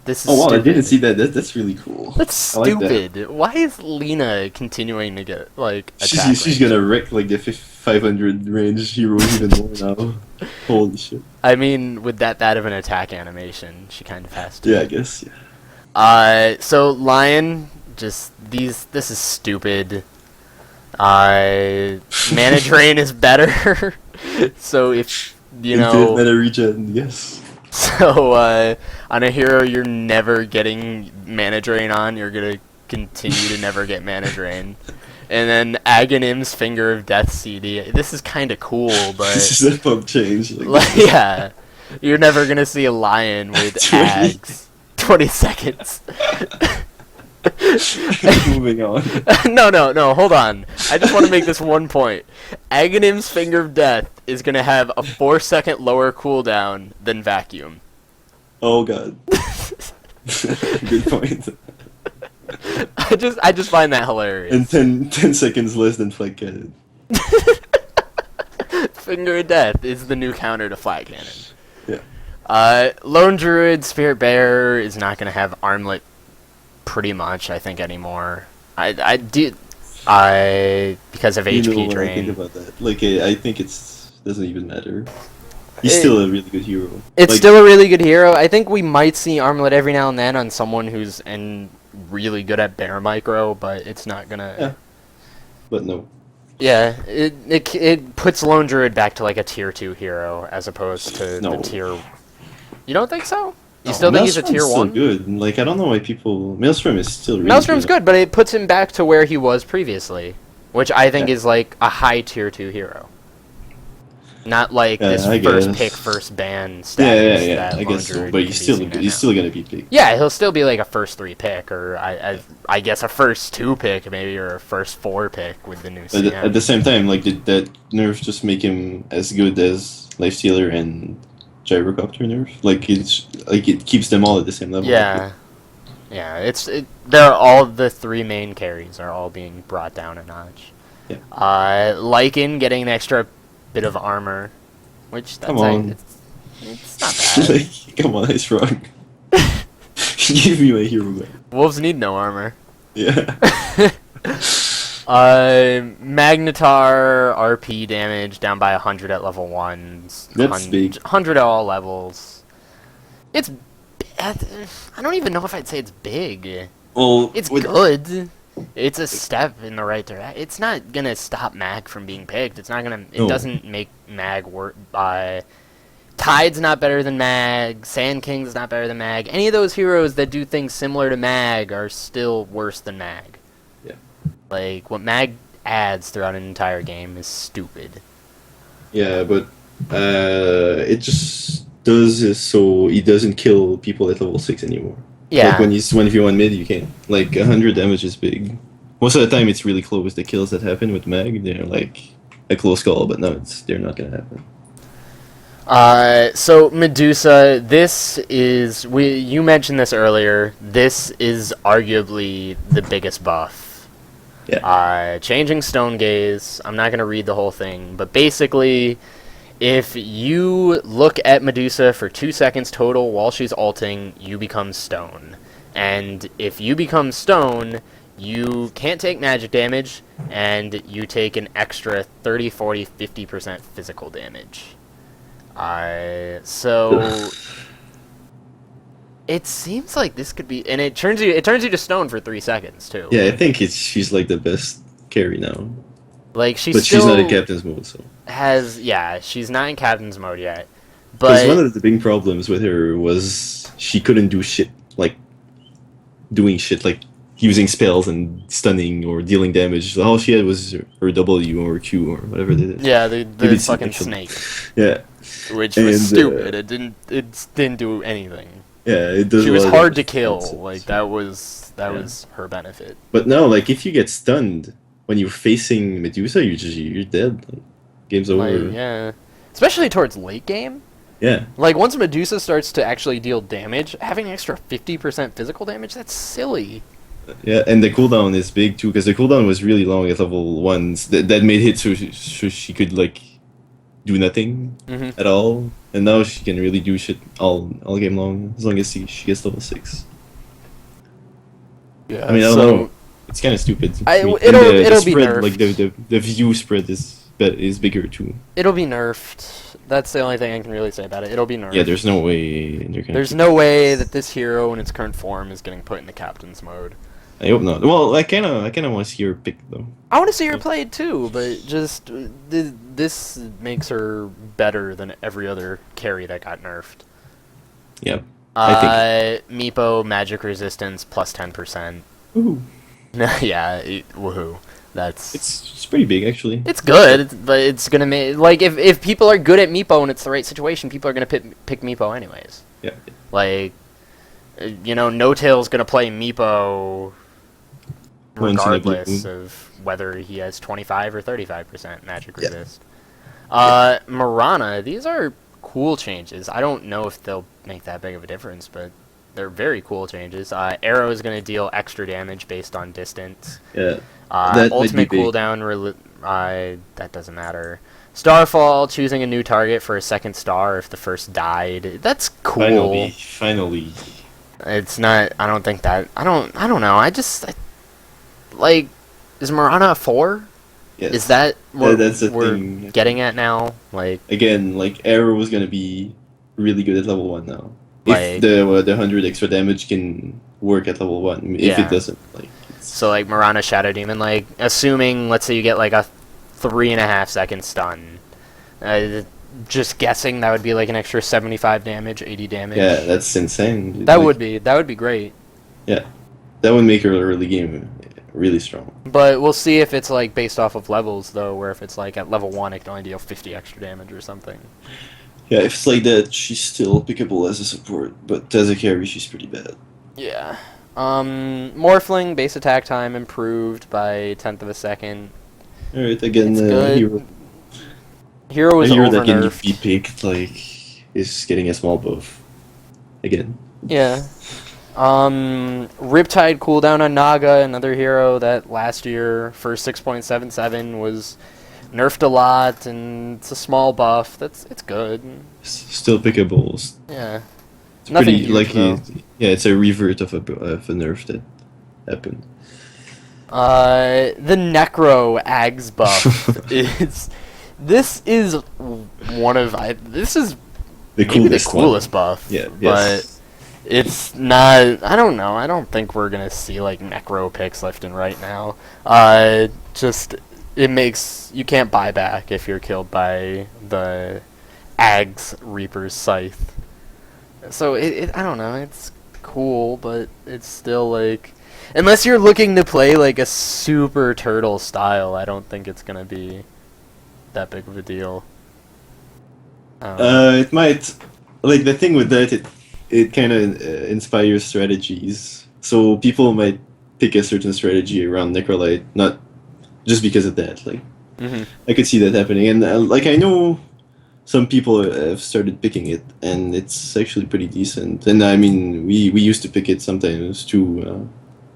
This is wow, stupid. I didn't see that. That's really cool. That's stupid. Like that. Why is Lena continuing to get, like, attack She's gonna wreck, like, the 500 range hero even more now. Holy shit. I mean, with that bad of an attack animation, she kind of has to. Yeah, I guess, yeah. So, Lion, this is stupid. Mana Drain is better. So, if, you know... Mana regen, yes. So, on a hero you're never getting Mana Drain on, you're gonna continue to never get Mana Drain. And then Aghanim's Finger of Death CD. This is kind of cool, but... This is a pump change. Yeah. You're never gonna see a Lion with Ags. 20 seconds. Moving on. No, hold on. I just want to make this one point. Aghanim's Finger of Death is going to have a 4-second lower cooldown than Vacuum. Oh god. Good point. I just find that hilarious. And 10 seconds less than Flag Cannon. Finger of Death is the new counter to Flag Cannon. Yeah. Lone Druid Spirit Bearer is not going to have Armlet pretty much, I think, anymore. Because of HP drain. I think about that. Like, I think doesn't even matter. He's still a really good hero. It's still a really good hero. I think we might see Armlet every now and then on someone who's really good at Bear Micro, but it's not gonna... Yeah. But no. Yeah, it puts Lone Druid back to, like, a tier 2 hero, as opposed to the tier... You don't think so? You still think he's a tier 1? Still good. Like, I don't know why people... Maelstrom is still really Maelstrom's good, but it puts him back to where he was previously, which I think is, like, a high tier 2 hero. Not like this first pick, first ban status. Yeah, I guess so. But he's still gonna be big. Yeah, he'll still be like a first 3 pick, or I guess a first 2 pick maybe, or a first 4 pick with the new CM. At the same time, like, did that nerf just make him as good as Lifestealer and Gyrocopter nerf? Like, it keeps them all at the same level. Yeah. Yeah, they're all the 3 main carries are all being brought down a notch. Yeah. Lycan getting an extra bit of armor, which that's it's not bad. Like, come on, it's wrong. Give me my hero back. Wolves need no armor. Yeah. Magnetar RP damage down by 100 at level 1. That's big. 100 at all levels. I don't even know if I'd say it's big. Well, it's good. It's a step in the right direction. It's not gonna stop Mag from being picked. It's not gonna. It doesn't make Mag work. Tide's not better than Mag. Sand King's not better than Mag. Any of those heroes that do things similar to Mag are still worse than Mag. Yeah. Like, what Mag adds throughout an entire game is stupid. Yeah, but it just does this so he doesn't kill people at level 6 anymore. Yeah. Like, when if you want mid, you can. Like, 100 damage is big. Most of the time, it's really close. The kills that happen with Mag, they're like a close call, but no, they're not gonna happen. So Medusa, you mentioned this earlier. This is arguably the biggest buff. Yeah. Changing Stone Gaze. I'm not gonna read the whole thing, but basically, if you look at Medusa for 2 seconds total while she's ulting, you become stone. And if you become stone, you can't take magic damage, and you take an extra 30, 40, 50% physical damage. So it seems like this could be, and it turns you to stone for 3 seconds too. Yeah, I think she's like the best carry now. Like, but she's not in captain's mode, so. She's not in captain's mode yet. Because one But of the big problems with her was she couldn't do shit like doing shit like using spells and stunning or dealing damage. All she had was her W or Q or whatever it is. yeah, the BBC, fucking actually. snake, Yeah, which and was stupid. It didn't do anything. yeah, it does. She a was lot hard of to kill. nonsense. Like that was her benefit. But now, like, if you get stunned when you're facing Medusa, you're dead. Like, game's Like, over. yeah, especially towards late game. Yeah, Like once Medusa starts to actually deal damage, having an extra 50% physical damage, that's silly. yeah, and the cooldown is big too because the cooldown was really long at level ones. That made it so she could like do nothing Hmm. at all, and now she can really do shit all game long as long as she gets level 6. Yeah. I mean, I don't so know. It's kind of stupid. it'll The be spread, nerfed. like the view spread is bigger too. It'll be nerfed. That's the only thing I can really say about it. It'll be nerfed. Yeah, there's no way they're gonna. There's no way that this hero in its current form is getting put into captain's mode. I hope not. Well, I kind of want to see her pick though. I want to see her played too, but just this makes her better than every other carry that got nerfed. Yeah, I Meepo magic resistance plus 10%. Ooh. Yeah, woohoo. That's It's pretty big actually. it's good, but it's gonna make like if people are good at Meepo and it's the right situation, people are gonna pick Meepo anyways. Yeah. Like, No Tail's gonna play Meepo Once in a blue regardless moon. of whether he has 25 or 35% magic Yeah. resist. Mirana, these are cool changes. I don't know if they'll make that big of a difference, but they're very cool changes. Arrow is going to deal extra damage based on distance. Yeah. That might Ultimate be big. cooldown, that doesn't matter. Starfall, choosing a new target for a second star if the first died. That's cool. Finally. It's not. I don't think that. I don't know. Like, is Mirana a 4? Yes. Is that what That's the we're thing. getting at now? Like, Again, like Arrow was gonna be really good at level 1 now. Like- If the 100 extra damage can work at level 1, if Yeah. it doesn't, like. so like Mirana Shadow Demon, like assuming, let's say you get like a 3.5 second stun. Just guessing that would be like an extra 75 damage, 80 damage. Yeah, that's insane. That Like, would be great. Yeah, that would make her early game really strong. But we'll see if it's like based off of levels though, where if it's like at level 1 it can only deal 50 extra damage or something. Yeah, if it's like that, she's still pickable as a support, but as a carry, she's pretty bad. Yeah. Morphling base attack time improved by 1/10 of a second. Alright, again, It's good. hero, Hero a was hero over that can nerfed. be picked, like, is getting a small buff. Again. Yeah. Riptide cooldown on Naga, another hero that last year for 6.77 was nerfed a lot, and it's a small buff. It's good. Still pickable. Yeah. It's Nothing pretty, huge, like, though. yeah, it's a revert of a nerf that happened. The Necro Ags buff is. This is one of this is The maybe the coolest one. coolest buff. Yeah, But yes. it's not. I don't know. I don't think we're gonna see like Necro picks left and right now. Just it makes you can't buy back if you're killed by the Ags Reaper's Scythe. So I don't know. It's cool, but it's still like unless you're looking to play like a super turtle style, I don't think it's gonna be that big of a deal. It might, like, the thing with that, it kind of inspires strategies. So people might pick a certain strategy around Necrolite, not just because of that. Like, Mhm. I could see that happening, and like I know some people have started picking it, and it's actually pretty decent. And I mean, we used to pick it sometimes too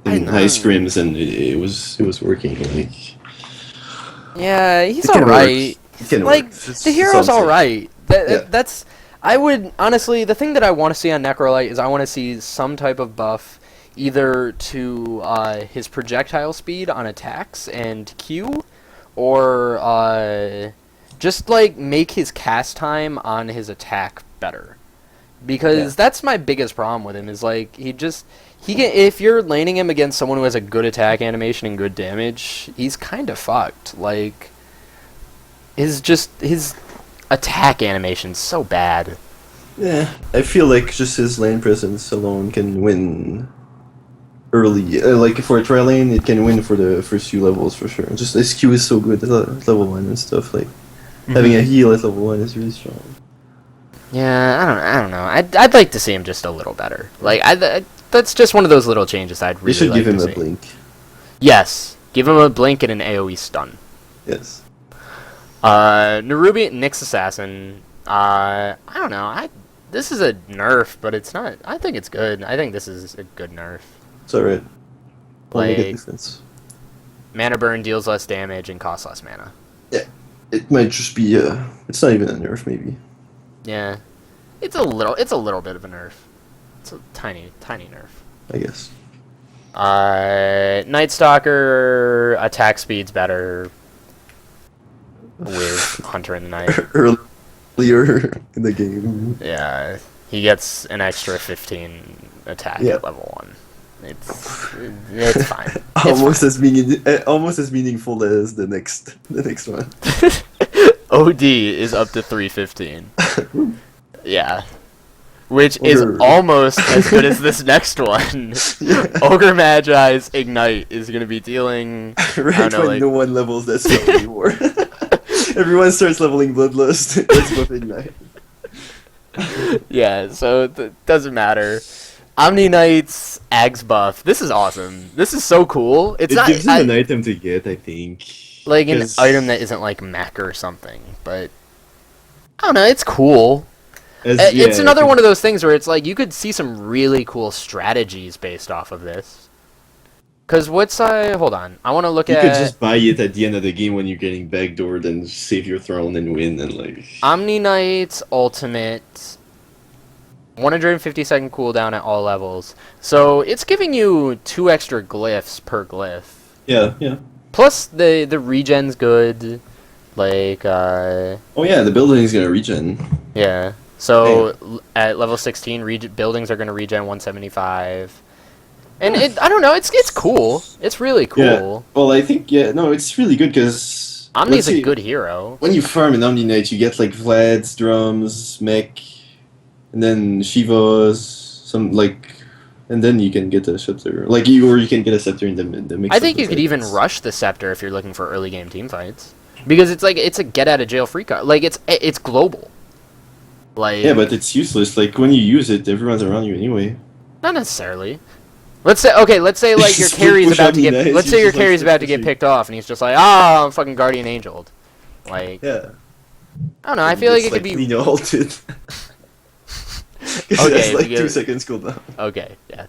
in I high know. scrims, and it was working. Like, Yeah, he's it can alright. work. It can Like work. It's the hero's something. alright. Yeah. That's I would honestly the thing that I want to see on Necrolite is I want to see some type of buff either to his projectile speed on attacks and Q, or just like make his cast time on his attack better. Because Yeah. that's my biggest problem with him is like he can if you're laning him against someone who has a good attack animation and good damage, he's kind of fucked. Like his attack animation's so bad. Yeah, I feel like just his lane presence alone can win early. Like for a tri lane, it can win for the first few levels for sure. Just SQ is so good at level 1 and stuff. Like having a heal at level 1 is really strong. Yeah, I don't know. I'd like to see him just a little better. Like that's just one of those little changes I'd really They should like give him to a see. blink. Yes, give him a blink and an AoE stun. Yes. Nerubian Nyx Assassin. I don't know. This is a nerf, but it's not. I think it's good. I think this is a good nerf. It's alright. Like, mana burn deals less damage and costs less mana. Yeah, it might just be. It's not even a nerf, maybe. Yeah, it's a little bit of a nerf. It's a tiny nerf. I guess. Night Stalker attack speed's better with Hunter in the Night. Earlier in the game. Yeah, he gets an extra 15 attack at level 1. It's fine. Almost as meaningful as the next one. OD is up to 315. Yeah. Which is almost as good as this next one. Ogre Magi's Ignite is going to be dealing... no one levels that spell anymore. Everyone starts leveling Bloodlust. Let's buff Ignite. Yeah, so it doesn't matter. Omni Knight's Ags buff. This is awesome. This is so cool. It gives him an item to get, I think. Like an item that isn't like mech or something, but... I don't know, it's cool. It's another one of those things where it's like, you could see some really cool strategies based off of this. Because hold on, I want to look at... You could just buy it at the end of the game when you're getting backdoored and save your throne and win and like... Omni Knight's ultimate... 150-second cooldown at all levels. So it's giving you 2 extra glyphs per glyph. Yeah. Plus the regen's good. Like, Oh yeah, the building is gonna regen. Yeah. So at level 16, buildings are gonna regen 175. And I don't know, it's cool. It's really cool. Yeah. Well, I think it's really good because Omni's a good hero. When you farm an Omni Knight, you get like Vlad's drums, mech, and then Shiva's and then you can get a scepter. Or you can get a scepter in the mix. I think you could even rush the scepter if you're looking for early game team fights, because it's a get out of jail free card. Like it's global. Like, yeah, but it's useless. Like when you use it, everyone's around you anyway. Not necessarily. Let's say like your carry's about to get picked off, and he's just like, I'm fucking guardian angeled. Like, yeah. I don't know. I feel like it could be Lina ulted. Okay, like 2 seconds cooldown. Okay, yeah.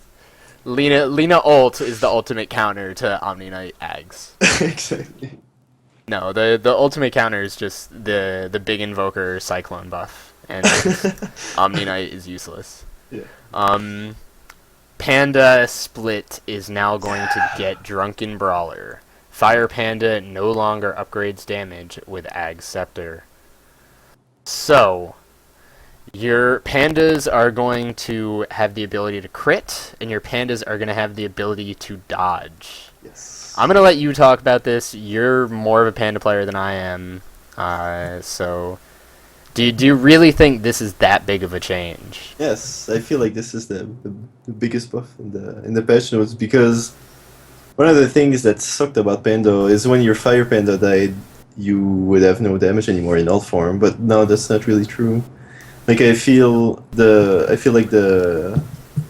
Lina ult is the ultimate counter to Omni Knight Ags. Exactly. No, the ultimate counter is just the big invoker cyclone buff, and Omni Knight is useless. Yeah. Panda Split is now going to get Drunken Brawler. Fire Panda no longer upgrades damage with Ag Scepter. So, your pandas are going to have the ability to crit, and your pandas are going to have the ability to dodge. Yes. I'm going to let you talk about this. You're more of a panda player than I am. So, do you really think this is that big of a change? Yes, I feel like this is the biggest buff in the patch notes, because one of the things that sucked about Panda is when your Fire Panda died, you would have no damage anymore in alt form, but now that's not really true. Like I feel like the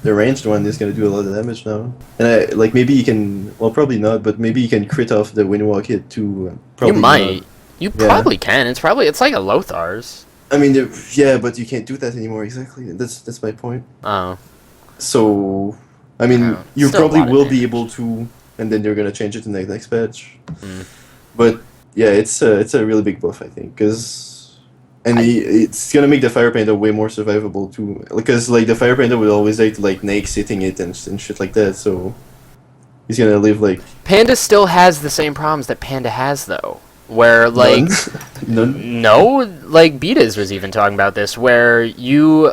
ranged one is gonna do a lot of damage now, and maybe you can, well, probably not, but maybe you can crit off the Windwalk hit too. You might. You probably can. It's like a Lothar's. I mean, yeah, but you can't do that anymore. Exactly. That's my point. Oh. So, I mean, you probably will be able to, and then they're gonna change it in the next patch. But yeah, it's a really big buff, I think, it's gonna make the Fire Panda way more survivable too, because like the Fire Panda would always like Nyx hitting it and shit like that. So he's gonna live like. Panda still has the same problems that Panda has though. Where, like... None? No, like, Betas was even talking about this, where you,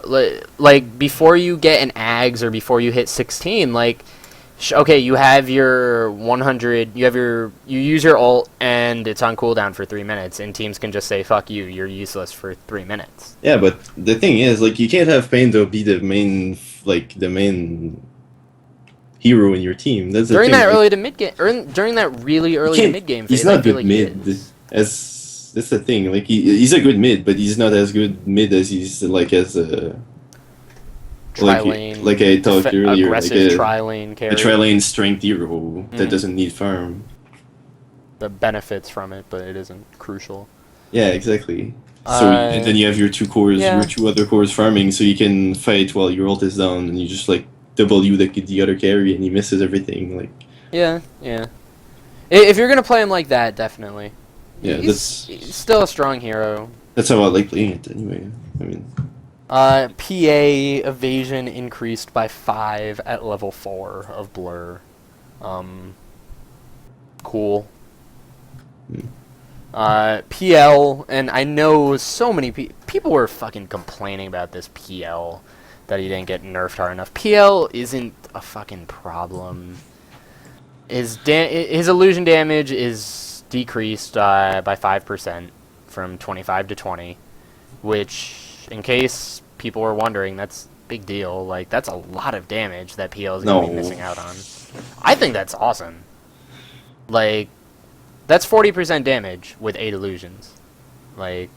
like, before you get an Ags or before you hit 16, like, Okay, you have your 100. You use your ult, and it's on cooldown for 3 minutes, and teams can just say "fuck you, you're useless" for 3 minutes. Yeah, but the thing is, like, you can't have Painto be the main hero in your team. That's the During thing. that early to mid game, during that really early to mid game phase, he's not I feel good like mid. That's the thing. Like, he's a good mid, but he's not as good mid as he's like as a tri-lane, like I talked earlier, aggressive tri-lane carry. A tri-lane strength hero that doesn't need farm. The benefits from it, but it isn't crucial. Yeah, exactly. So and then you have your two other cores farming, so you can fight while your ult is down, and you just like W the other carry, and he misses everything. Like yeah. If you're gonna play him like that, definitely. Yeah, he's still a strong hero. That's how I like playing it anyway. I mean. PA evasion increased by 5 at level 4 of Blur. Cool. PL, and I know so many people were fucking complaining about this PL, that he didn't get nerfed hard enough. PL isn't a fucking problem. His illusion damage is decreased by 5% from 25 to 20, which, in case people were wondering, that's a big deal. Like, that's a lot of damage that PL is going to be missing out on. I think that's awesome. Like, that's 40% damage with 8 illusions. Like,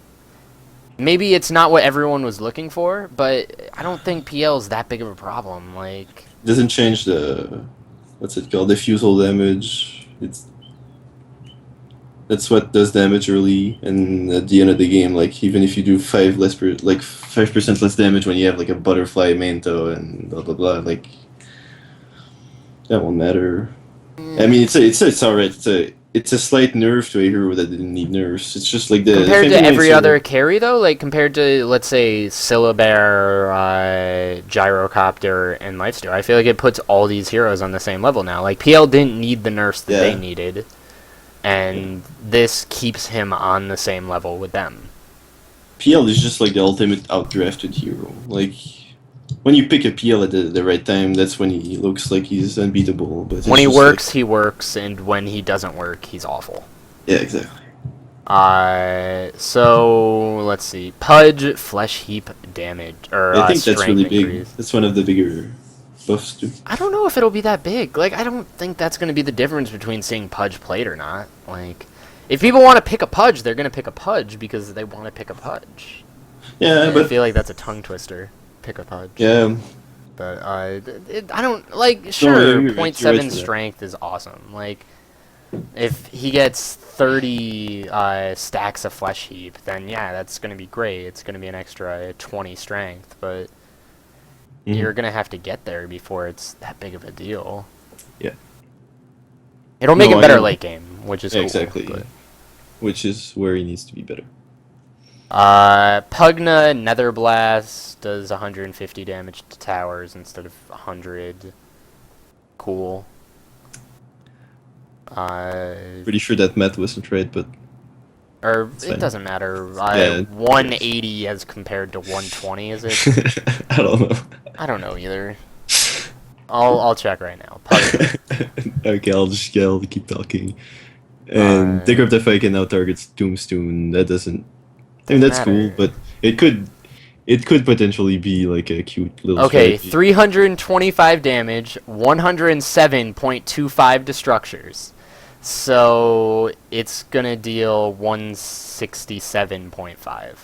maybe it's not what everyone was looking for, but I don't think PL is that big of a problem. Like, doesn't change the what's it called, diffusal damage. That's what does damage early, and at the end of the game, like even if you do 5% less damage when you have like a butterfly manto and blah blah blah, like that won't matter. I mean, it's alright. It's a slight nerf to a hero that didn't need nerfs. It's just like compared to every other carry though, like compared to let's say Syllabear, Gyrocopter, and Lifesteal, I feel like it puts all these heroes on the same level now. Like PL didn't need the nerfs that they needed, and this keeps him on the same level with them. PL is just like the ultimate outdrafted hero. Like when you pick a PL at the right time, that's when he looks like he's unbeatable. But when he works, he works, and when he doesn't work, he's awful. Yeah, exactly. So let's see. Pudge flesh heap damage I think that's really increase. big. That's one of the bigger buffs too. I don't know if it'll be that big. Like, I don't think that's going to be the difference between seeing Pudge played or not. Like, if people want to pick a Pudge, they're going to pick a Pudge because they want to pick a Pudge. Yeah, but I feel like that's a tongue twister. Pick a Pudge. Yeah. But I don't like. Sure, 0.7 strength is awesome. Like, if he gets 30 stacks of flesh heap, then yeah, that's gonna be great. It's gonna be an extra 20 strength, but you're gonna have to get there before it's that big of a deal. Yeah. It'll make it better late game, which is cool. Exactly. But which is where he needs to be better. Pugna Netherblast does 150 damage to towers instead of 100. Cool. Pretty sure that math wasn't right, but or it doesn't matter. 180 as compared to 120, is it? I don't know. I don't know either. I'll check right now. Okay, I'll keep talking. And Decrypt FI can now target Tombstone. That doesn't. I mean, that's cool, but it could potentially be like a cute little. Okay, strategy. 325 damage, 107.25 to structures. So it's gonna deal 167.5.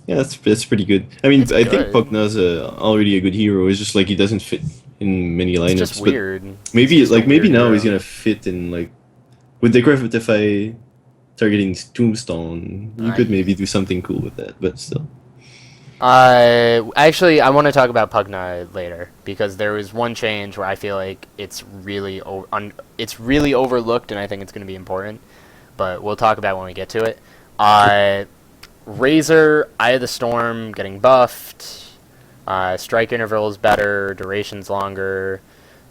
Yeah, that's pretty good. I mean, I think Pugna's already a good hero. It's just like he doesn't fit in many lineups. It's just weird. Maybe now he's gonna fit in like with the Decrypt FI targeting Tombstone. You could maybe do something cool with that, but still. Actually, I want to talk about Pugna later because there was one change where I feel like it's really overlooked, and I think it's going to be important. But we'll talk about it when we get to it. Razor, Eye of the Storm getting buffed. Strike interval is better. Duration's longer.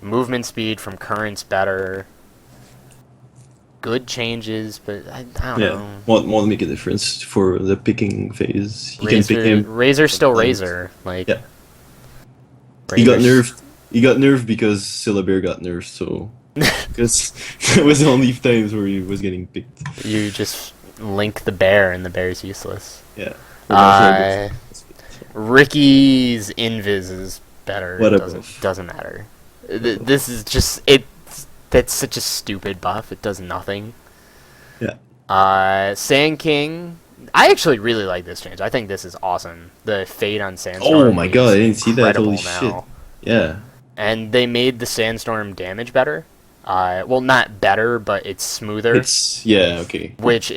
Movement speed from current's better. Good changes, but I don't know. Won't make a difference for the picking phase. You can pick him. Razor's still Razor. Like, yeah. He got nerfed. He got nerfed because Syllabear got nerfed, so because that was the only times where he was getting picked. You just link the bear, and the bear's useless. Yeah. Ricky's invis is better. What It doesn't matter. This is just it. That's such a stupid buff. It does nothing. Yeah. Sand King. I actually really like this change. I think this is awesome. The fade on Sandstorm. Oh my god, I didn't see that. Holy now. shit. Yeah. And they made the Sandstorm damage better. Well, not better, but it's smoother. Yeah, okay.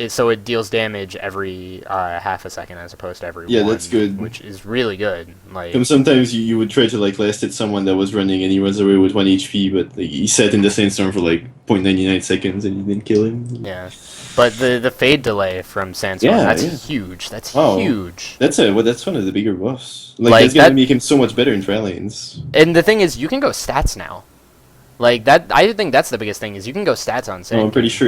So it deals damage every half a second as opposed to every Yeah, one, that's good. Which is really good. Like sometimes you would try to like last hit someone that was running and he runs away with 1 HP, but like, he sat in the Sandstorm for like 0.99 seconds and you didn't kill him. Yeah, but the fade delay from Sandstorm, that's huge. That's huge. That's one of the bigger buffs. Like that's gonna make him so much better in trial lanes. And the thing is, you can go stats now. Like that, I think that's the biggest thing is you can go stats on Sand. I'm pretty sure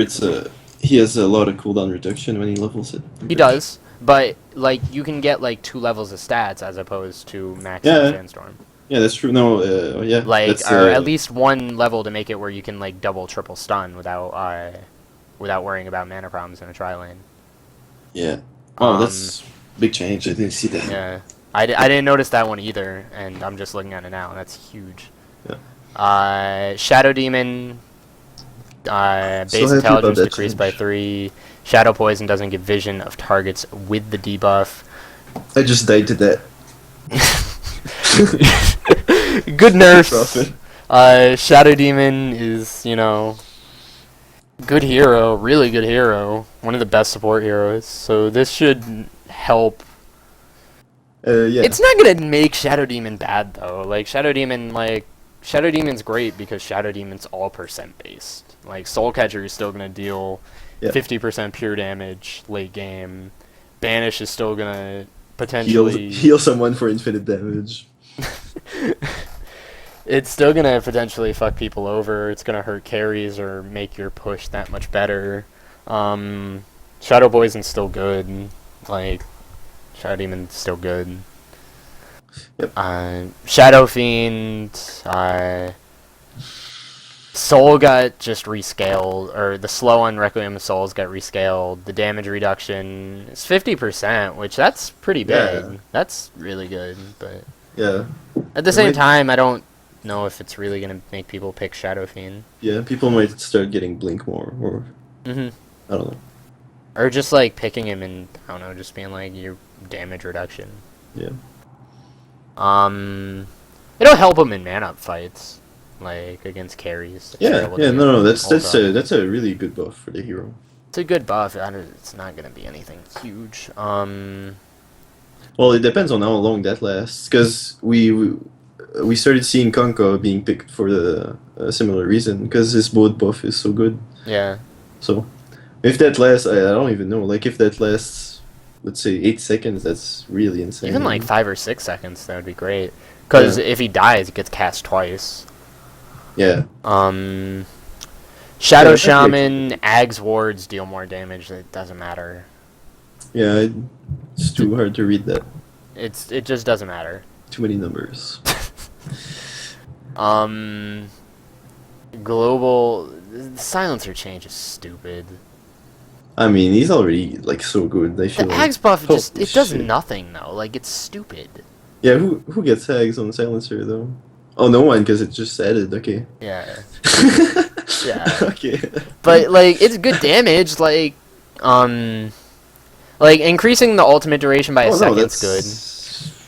he has a lot of cooldown reduction when he levels it. He does, but like you can get like 2 levels of stats as opposed to max Sandstorm. Yeah, that's true. No, yeah. Like or at least 1 level to make it where you can like double, triple stun without worrying about mana problems in a tri lane. Yeah. Oh, that's big change. I didn't see that. Yeah, I didn't notice that one either, and I'm just looking at it now, and that's huge. Yeah. Shadow Demon, base intelligence decreased by 3. Shadow Poison doesn't give vision of targets with the debuff. I just died to that. Good nerfs. Shadow Demon is, good hero, really good hero. One of the best support heroes. So this should help. Yeah. It's not gonna make Shadow Demon bad though. Like Shadow Demon's great because Shadow Demon's all percent based. Like Soul Catcher is still gonna deal 50% pure damage late game. Banish is still gonna potentially heal someone for infinite damage. It's still gonna potentially fuck people over. It's gonna hurt carries or make your push that much better. Shadow Poison's still good. Like Shadow Demon's still good. Yep. Shadow Fiend, Soul got just rescaled, or the slow on Requiem of Souls got rescaled. The damage reduction is 50%, which that's pretty big. Yeah. That's really good, but yeah. At the same time, I don't know if it's really gonna make people pick Shadow Fiend. Yeah, people might start getting Blink more, or I don't know. Or just like picking him and I don't know, just being like your damage reduction. Yeah. It'll help him in man-up fights, like against carries. No, that's a really good buff for the hero. It's a good buff. It's not gonna be anything huge. Well, it depends on how long that lasts, because we started seeing Konka being picked for the similar reason, because his boat buff is so good. Yeah. So, if that lasts, I don't even know. Like if that lasts, let's say 8 seconds, that's really insane. Even like 5 or 6 seconds, that would be great. Because if he dies, it gets cast twice. Yeah. Shadow Shaman, Ag's wards deal more damage. It doesn't matter. Yeah, it's too hard to read that. It just doesn't matter. Too many numbers. Global the silencer change is stupid. I mean, he's already like so good. I feel the Axe buff it does nothing though. Like it's stupid. Yeah, who gets Hags on silencer though? Oh, no one, because it's just added. Okay. Yeah. Yeah. Okay. But like it's good damage. Like increasing the ultimate duration by a second's good.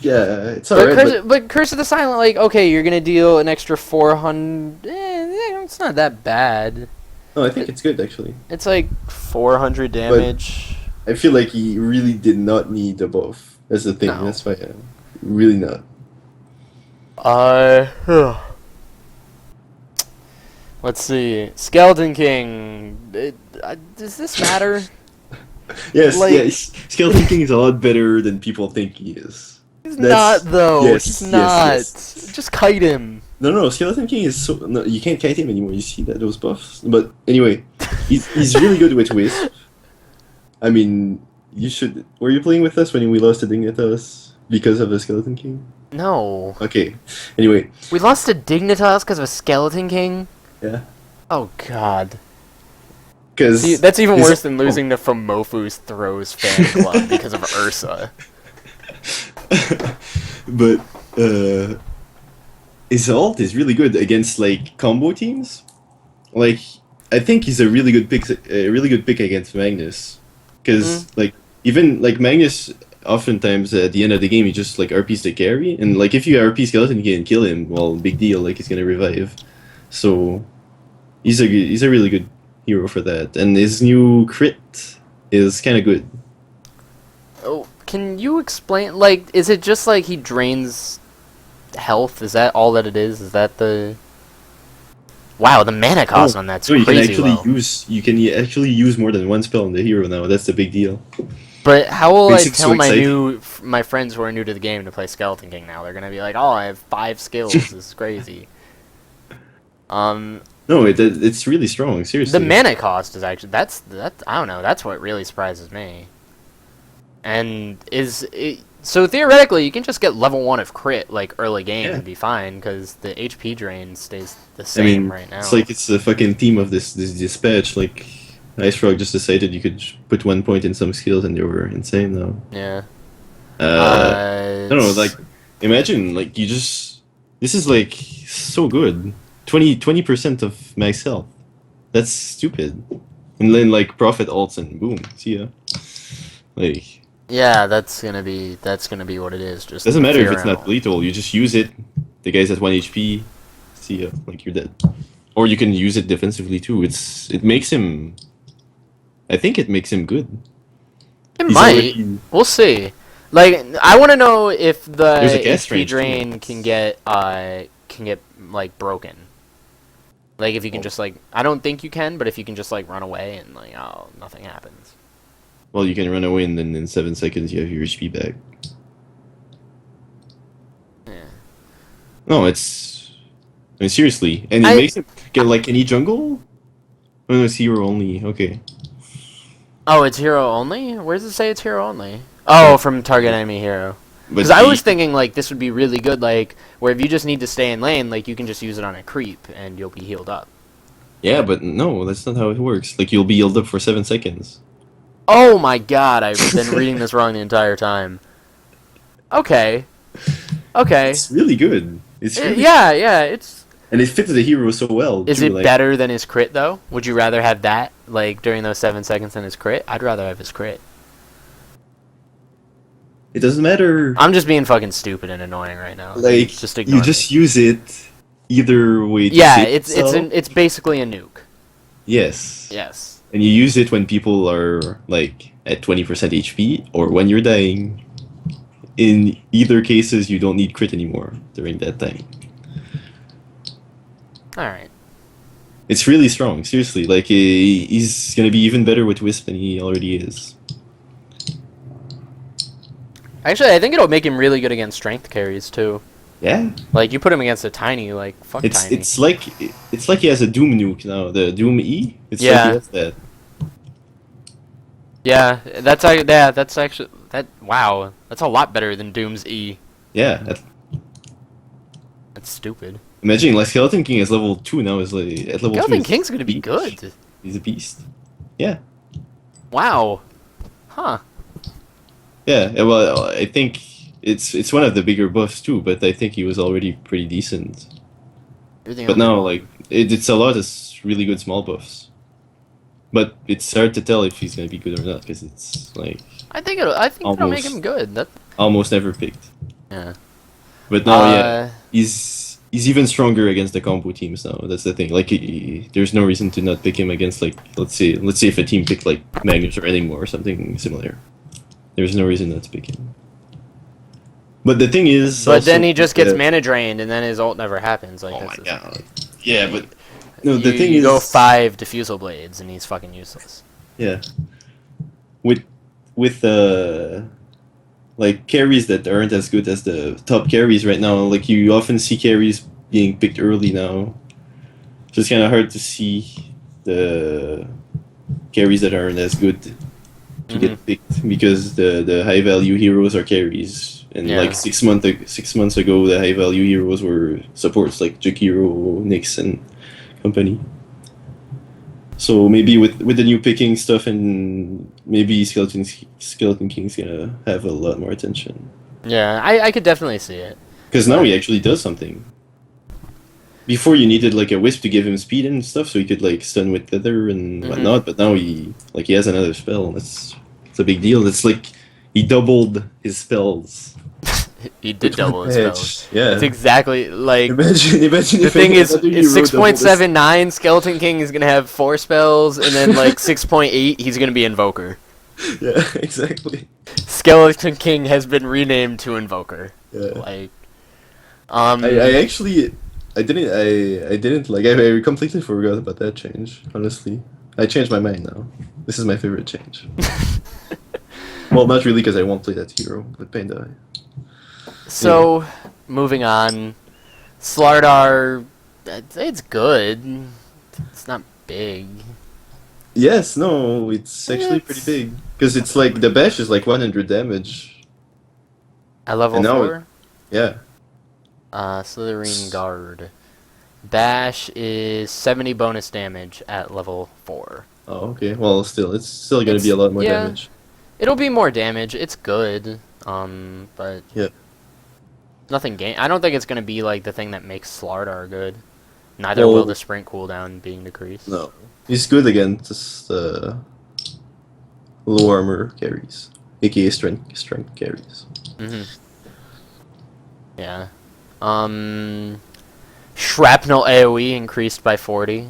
Yeah, it's alright. But Curse of the Silent, like, okay, you're gonna deal an extra 400. It's not that bad. No, I think it's good actually. It's like 400 damage. But I feel like he really did not need the buff. That's the thing. No. That's why, really not. Let's see. Skeleton King. Does this matter? Yes, yes. Skeleton King is a lot better than people think he is. He's not though. Yes, he's not. Yes. Just kite him. No, Skeleton King is so... No, you can't kite him anymore, you see that, those buffs? But anyway, he's really good with Wisp. I mean, you should... Were you playing with us when we lost to Dignitas because of the Skeleton King? No. Okay. Anyway. We lost to Dignitas because of a Skeleton King? Yeah. Oh, God. Because that's even worse than losing to Fomofu's Throws fan club because of Ursa. But his ult is really good against like combo teams. Like I think he's a really good pick against Magnus, because like even like Magnus oftentimes at the end of the game he just like RPs the carry, and like if you RP Skeleton you can kill him. Well, big deal, like he's gonna revive. So he's a really good hero for that, and his new crit is kind of good. Oh, can you explain? Like, is it just like he drains health? Is that all that it is? Is that the? Wow, the mana cost on that's crazy low. You can actually use more than one spell on the hero now. That's the big deal. But how will I tell my friends who are new to the game to play Skeleton King now? They're gonna be like, "Oh, I have 5 skills. This is crazy." No, it's really strong. Seriously, the mana cost is actually that I don't know. That's what really surprises me. And so theoretically, you can just get level 1 of crit like early game and be fine, because the HP drain stays the same right now. It's like it's the fucking theme of this dispatch. Like Ice Frog just decided you could put 1 point in some skills and they were insane now. Yeah. I don't know. Like imagine like you just this is like so good. 20% of max health. That's stupid. And then like profit ults and boom, see ya. Like. Yeah, that's gonna be what it is. Just doesn't matter if it's not lethal. You just use it. The guy's at 1 HP. See ya, like you're dead. Or you can use it defensively too. It makes him. I think it makes him good. It might. We'll see. Like I want to know if the HP drain can get like broken. Like if you can just like, I don't think you can, but if you can just like run away and like nothing happens. Well, you can run away and then in 7 seconds you have your HP back. Yeah. No, I mean, seriously. And it makes it get like any jungle? Oh, no, it's hero only. Okay. Oh, it's hero only? Where does it say it's hero only? Oh, from target enemy hero. Because I was thinking like this would be really good, like where if you just need to stay in lane, like you can just use it on a creep and you'll be healed up. Yeah, but no, that's not how it works. Like you'll be healed up for 7 seconds. Oh my god, I've been reading this wrong the entire time. Okay. Okay. It's really good. It's really it's... And it fits the hero so well. Is it better than his crit, though? Would you rather have that, like, during those 7 seconds than his crit? I'd rather have his crit. It doesn't matter. I'm just being fucking stupid and annoying right now. Like, just you just use it either way. Yeah, it's basically a nuke. Yes. Yes. And you use it when people are like at 20% HP or when you're dying. In either cases, you don't need crit anymore during that time. Alright. It's really strong, seriously. Like, he's gonna be even better with Wisp than he already is. Actually, I think it'll make him really good against strength carries, too. Yeah. Like, you put him against a Tiny, like, Tiny. It's like he has a Doom nuke now, the Doom E. It's like he has that. Yeah, that's actually wow, that's a lot better than Doom's E. Yeah. That's stupid. Imagine like Skeleton King is level 2 now. Is like at level 2. Skeleton King's gonna be good. He's a beast. Yeah. Wow. Huh. Yeah. Well, I think it's one of the bigger buffs too, but I think he was already pretty decent. But now like it's a lot of really good small buffs. But it's hard to tell if he's gonna be good or not because it's like. I think it'll make him good. That almost never picked. Yeah. But now, he's even stronger against the combo teams now. That's the thing. Like, there's no reason to not pick him against like let's say if a team picked like Magnus or Enigma or something similar. There's no reason not to pick him. But the thing is. But then he just gets mana drained, and then his ult never happens. Like, oh my god. Yeah, but. No, the thing is, you go 5 Diffusal Blades and he's fucking useless. Yeah. With like carries that aren't as good as the top carries right now, like you often see carries being picked early now. So it's kind of hard to see the carries that aren't as good to get picked because the high value heroes are carries And Yeah. like 6 months ago, the high value heroes were supports like Jakiro, Nyx, and company. So maybe with the new picking stuff, and maybe Skeleton King's gonna have a lot more attention. Yeah, I could definitely see it. Because now he actually does something. Before you needed like a wisp to give him speed and stuff, so he could like stun with tether and whatnot. But now he has another spell. It's a big deal. It's like he doubled his spells. He did double his spells. Yeah. It's exactly like Imagine the if thing is another hero 6.79 Skeleton King is gonna have 4 spells, and then like 6.8 he's gonna be Invoker. Yeah, exactly. Skeleton King has been renamed to Invoker. Yeah. Like, I didn't like. I completely forgot about that change. Honestly, I changed my mind now. This is my favorite change. Well, not really, because I won't play that hero with Panda. So, moving on, Slardar, it's good. It's not big. Yes, no, it's actually pretty big, because it's like the bash is like 100 damage. At level And now 4? Yeah. Slytherin Guard. Bash is 70 bonus damage at level 4. Oh, okay. Well, still, it's still gonna be a lot more damage. It'll be more damage. It's good. But yeah, nothing I don't think it's gonna be like the thing that makes Slardar good. Neither will the sprint cooldown being decreased. No, he's good against low armor carries, aka strength carries. Yeah. Shrapnel AoE increased by 40.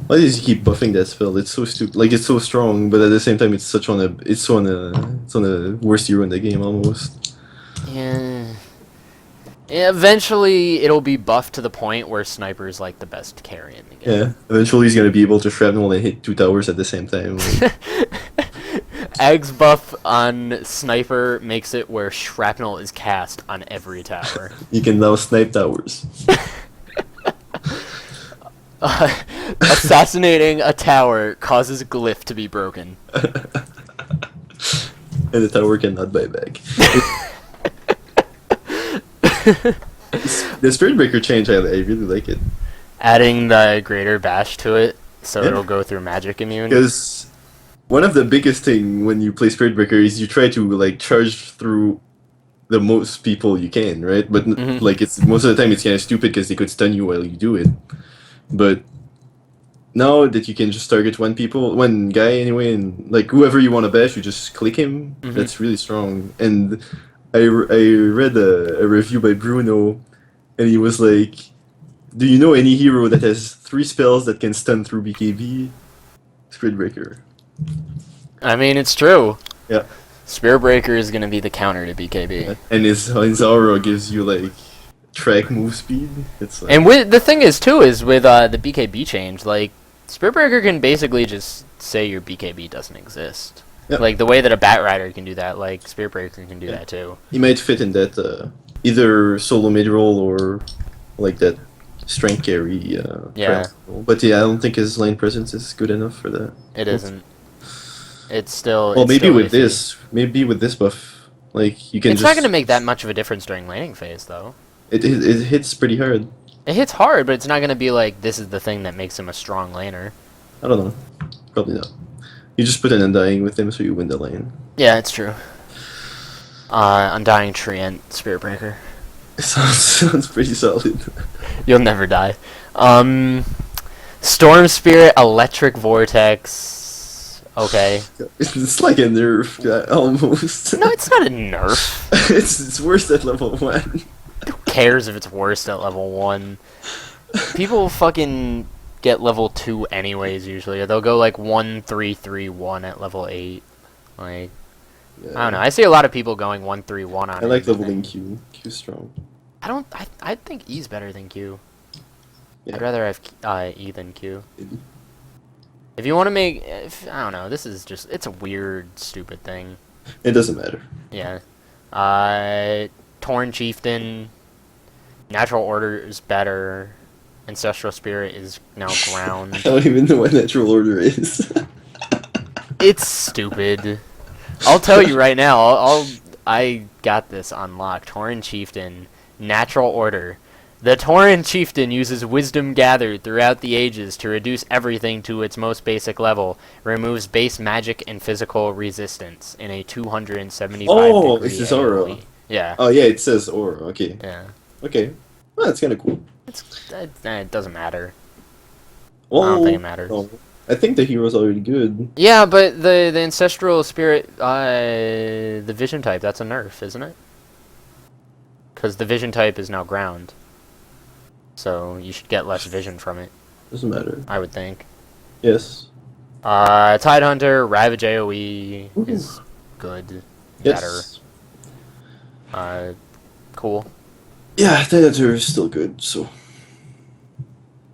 Why does he keep buffing that spell? It's so stupid. Like, it's so strong, but at the same time, it's on the worst hero in the game almost. Yeah. Eventually, it'll be buffed to the point where Sniper is like the best carry in the game. Yeah. Eventually, he's gonna be able to shrapnel and hit 2 towers at the same time. Like. Ag's buff on Sniper makes it where shrapnel is cast on every tower. You can now snipe towers. Assassinating a tower causes glyph to be broken. And the tower cannot buy back. The Spirit Breaker change, I really like it. Adding the greater bash to it, so it'll go through magic immune. Because one of the biggest thing when you play Spirit Breaker is you try to like charge through the most people you can, right? But like it's most of the time it's kind of stupid because they could stun you while you do it. But now that you can just target one guy anyway, and like whoever you want to bash, you just click him. That's really strong. And I read a review by Bruno, and he was like, "Do you know any hero that has 3 spells that can stun through BKB? Spirit Breaker." I mean, it's true. Yeah. Spirit Breaker is gonna be the counter to BKB. And his aura gives you like track move speed. It's like, and the thing is too is with the BKB change, like Spirit Breaker can basically just say your BKB doesn't exist. Yep. Like the way that a Bat Rider can do that, like Spirit Breaker can do that too. He might fit in that either solo mid roll or like that strength carry. Yeah. But yeah, I don't think his lane presence is good enough for that. It isn't. It's still. Well, maybe with iffy. this buff, like you can. It's not going to make that much of a difference during laning phase, though. It hits pretty hard. It hits hard, but it's not going to be like this is the thing that makes him a strong laner. I don't know. Probably not. You just put an Undying with him so you win the lane. Yeah, it's true. Undying Treant, Spirit Breaker. Sounds pretty solid. You'll never die. Storm Spirit, Electric Vortex. Okay. It's like a nerf, almost. No, it's not a nerf. It's worse at level 1. Who cares if it's worse at level 1? People fucking get level 2 anyways, usually. Or they'll go like 1, 3, 3, 1 at level 8. Like, I don't know. I see a lot of people going 1, 3, 1 on it. I like leveling Q. Q's strong. I think E's better than Q. Yeah. I'd rather have E than Q. If you want to make... I don't know. This is just... It's a weird, stupid thing. It doesn't matter. Yeah. Torn Chieftain. Natural Order is better. Ancestral Spirit is now ground. I don't even know what Natural Order is. It's stupid. I'll tell you right now. I got this unlocked. Tauren Chieftain, Natural Order. The Tauren Chieftain uses wisdom gathered throughout the ages to reduce everything to its most basic level. Removes base magic and physical resistance in a 275 Oh, degree it's this aura. AoE. Yeah. Oh yeah, it says aura. Okay. Yeah. Okay. Well, that's kind of cool. It doesn't matter. Well, I don't think it matters. no. I think the hero's already good. Yeah, but the Ancestral Spirit, the Vision type, that's a nerf, isn't it? Because the Vision type is now ground. So you should get less vision from it. Doesn't matter. I would think. Yes. Tidehunter, Ravage AoE is good. Yes. Better. Cool. Yeah, Tidehunter is still good, so.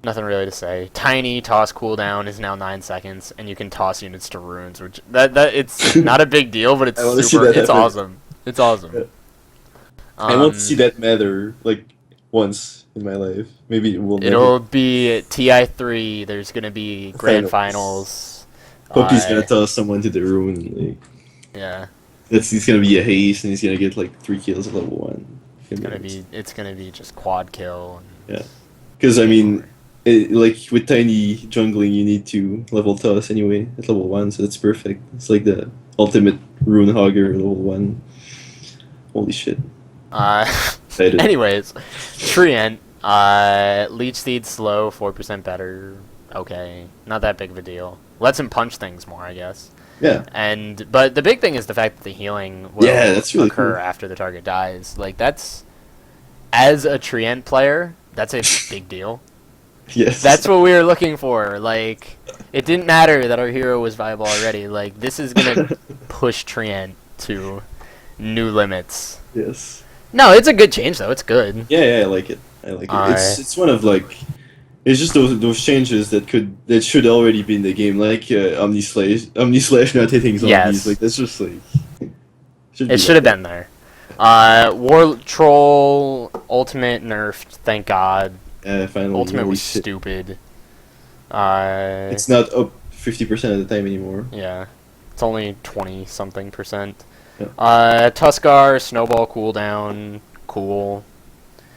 Nothing really to say. Tiny toss cooldown is now 9 seconds, and you can toss units to runes, which that it's not a big deal, but it's super. It's awesome. It's awesome. Yeah. I want to see that matter like once in my life. Maybe it will. It'll be TI3. There's gonna be grand finals. Hope he's gonna toss someone to the rune. Like, yeah. He's gonna be a haste, and he's gonna get like 3 kills at level 1. It's gonna be just quad kill. Yeah. Because I mean. Like with tiny jungling, you need to level toss anyway at level 1, so that's perfect. It's like the ultimate rune hogger level 1. Holy shit. Anyways, Treant, Leech Seed slow, 4% better. Okay, not that big of a deal. Lets him punch things more, I guess. Yeah. But the big thing is the fact that the healing will that's really occur cool. after the target dies. Like that's, as a Treant player, that's a big deal. Yes. That's what we were looking for. Like, it didn't matter that our hero was viable already. Like, this is gonna push Treant to new limits. Yes. No, it's a good change though. It's good. Yeah, I like it. It's one of like, it's just those changes that should already be in the game, like Omni Slash not hitting zombies. Yes. Like that's just like. It should have been there. War Troll Ultimate nerfed. Thank God. Finally. Ultimate was stupid. It's not up 50% of the time anymore. Yeah. It's only 20-something%. Yeah. Tuskar, Snowball cooldown, cool.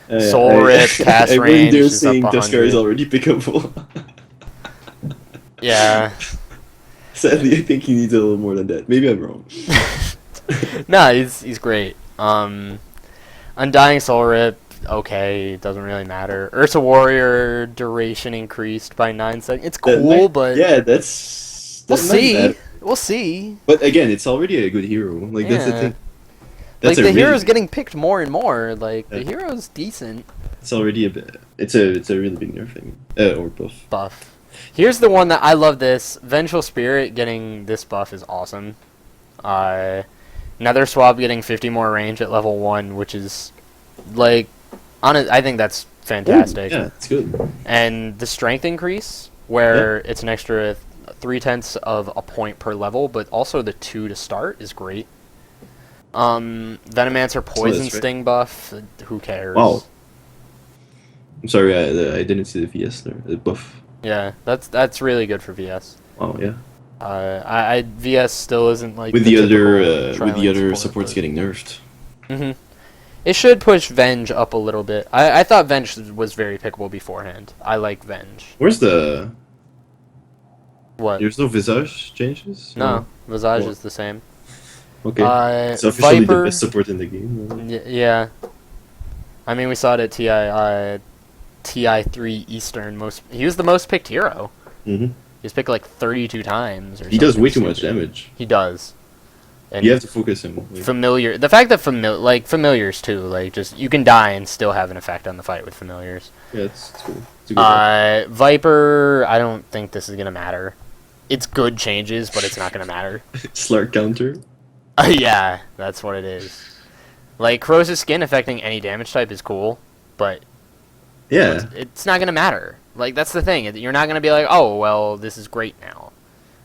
Soul I Rip, cast I range really is up 100. Tuskar is already pickable. Yeah. Sadly, I think he needs a little more than that. Maybe I'm wrong. No, he's great. Undying Soul Rip, okay, doesn't really matter. Ursa Warrior duration increased by 9 seconds. It's cool, but yeah, that's we'll see. Bad. We'll see. But again, it's already a good hero. Like that's the thing. That's like the hero's getting picked more and more. Like the hero's decent. It's already a bit. It's a really big nerfing or buff. Buff. Here's the one that I love. This Vengeful Spirit getting this buff is awesome. Nether Swab getting 50 more range at level 1, which is like. I think that's fantastic. Ooh, yeah, it's good. And the strength increase, where it's an extra 0.3 of a point per level, but also the 2 to start is great. Venomancer Poison Sting buff, who cares? Wow. I'm sorry, I didn't see the VS there, the buff. Yeah, that's really good for VS. Oh yeah. VS still isn't like with the other supports getting nerfed. Mhm. It should push Venge up a little bit. I thought Venge was very pickable beforehand. I like Venge. Where's the... What? There's no Visage changes? No, Visage is the same. Okay. It's officially Viper, the best support in the game. Yeah. I mean, we saw it at TI3 Eastern. He was the most picked hero. Mm-hmm. He was picked like 32 times. Or he does way too much damage. He does. And you have to focus him. Familiar. The fact that familiars too, like just you can die and still have an effect on the fight with familiars. Yeah, it's cool. It's a good Viper, I don't think this is gonna matter. It's good changes, but it's not gonna matter. Slark counter. Yeah, that's what it is. Like corrosive skin affecting any damage type is cool, but yeah, it's not gonna matter. Like that's the thing. You're not gonna be like, oh well, this is great now.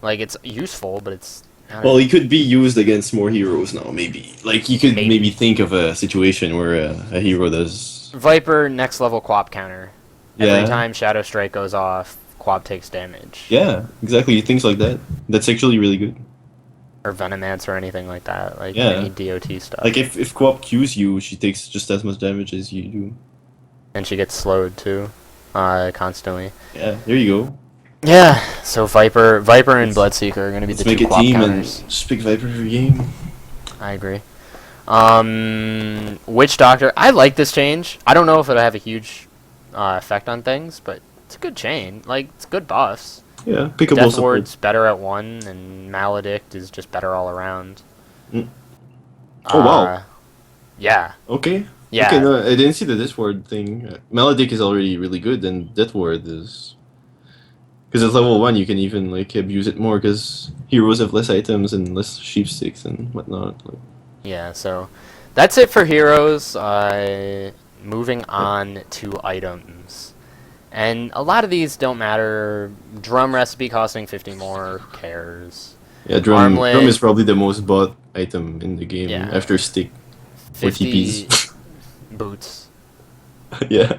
Like it's useful, but it's. Well, he could be used against more heroes now, maybe. Like, you could maybe think of a situation where a hero does... Viper, next level Quap counter. Every time Shadow Strike goes off, Quap takes damage. Yeah, exactly. Things like that. That's actually really good. Or Venomance or anything like that. Like Yeah. any DOT stuff. Like if Co-op Qs you, she takes just as much damage as you do. And she gets slowed too, constantly. Yeah, there you go. Yeah. So Viper and Bloodseeker are gonna be the two Let's make a co-op team counters. and just pick Viper every game. I agree. Witch Doctor. I like this change. I don't know if it'll have a huge effect on things, but it's a good chain. Like, it's good buffs. Yeah, pickable Death support. Ward's better at 1, and Maledict is just better all around. Mm. Oh, wow. Yeah. Okay. Yeah. Okay, no, I didn't see the Death Ward thing. Maledict is already really good, and Death Ward is... Because at level 1 you can even like abuse it more, because heroes have less items and less sheep sticks and whatnot. Like. Yeah, so that's it for heroes. Moving on to items. And a lot of these don't matter. Drum recipe costing 50 more, who cares? Yeah, drum Armlet, is probably the most bought item in the game after stick or 50 TPs. boots. Yeah.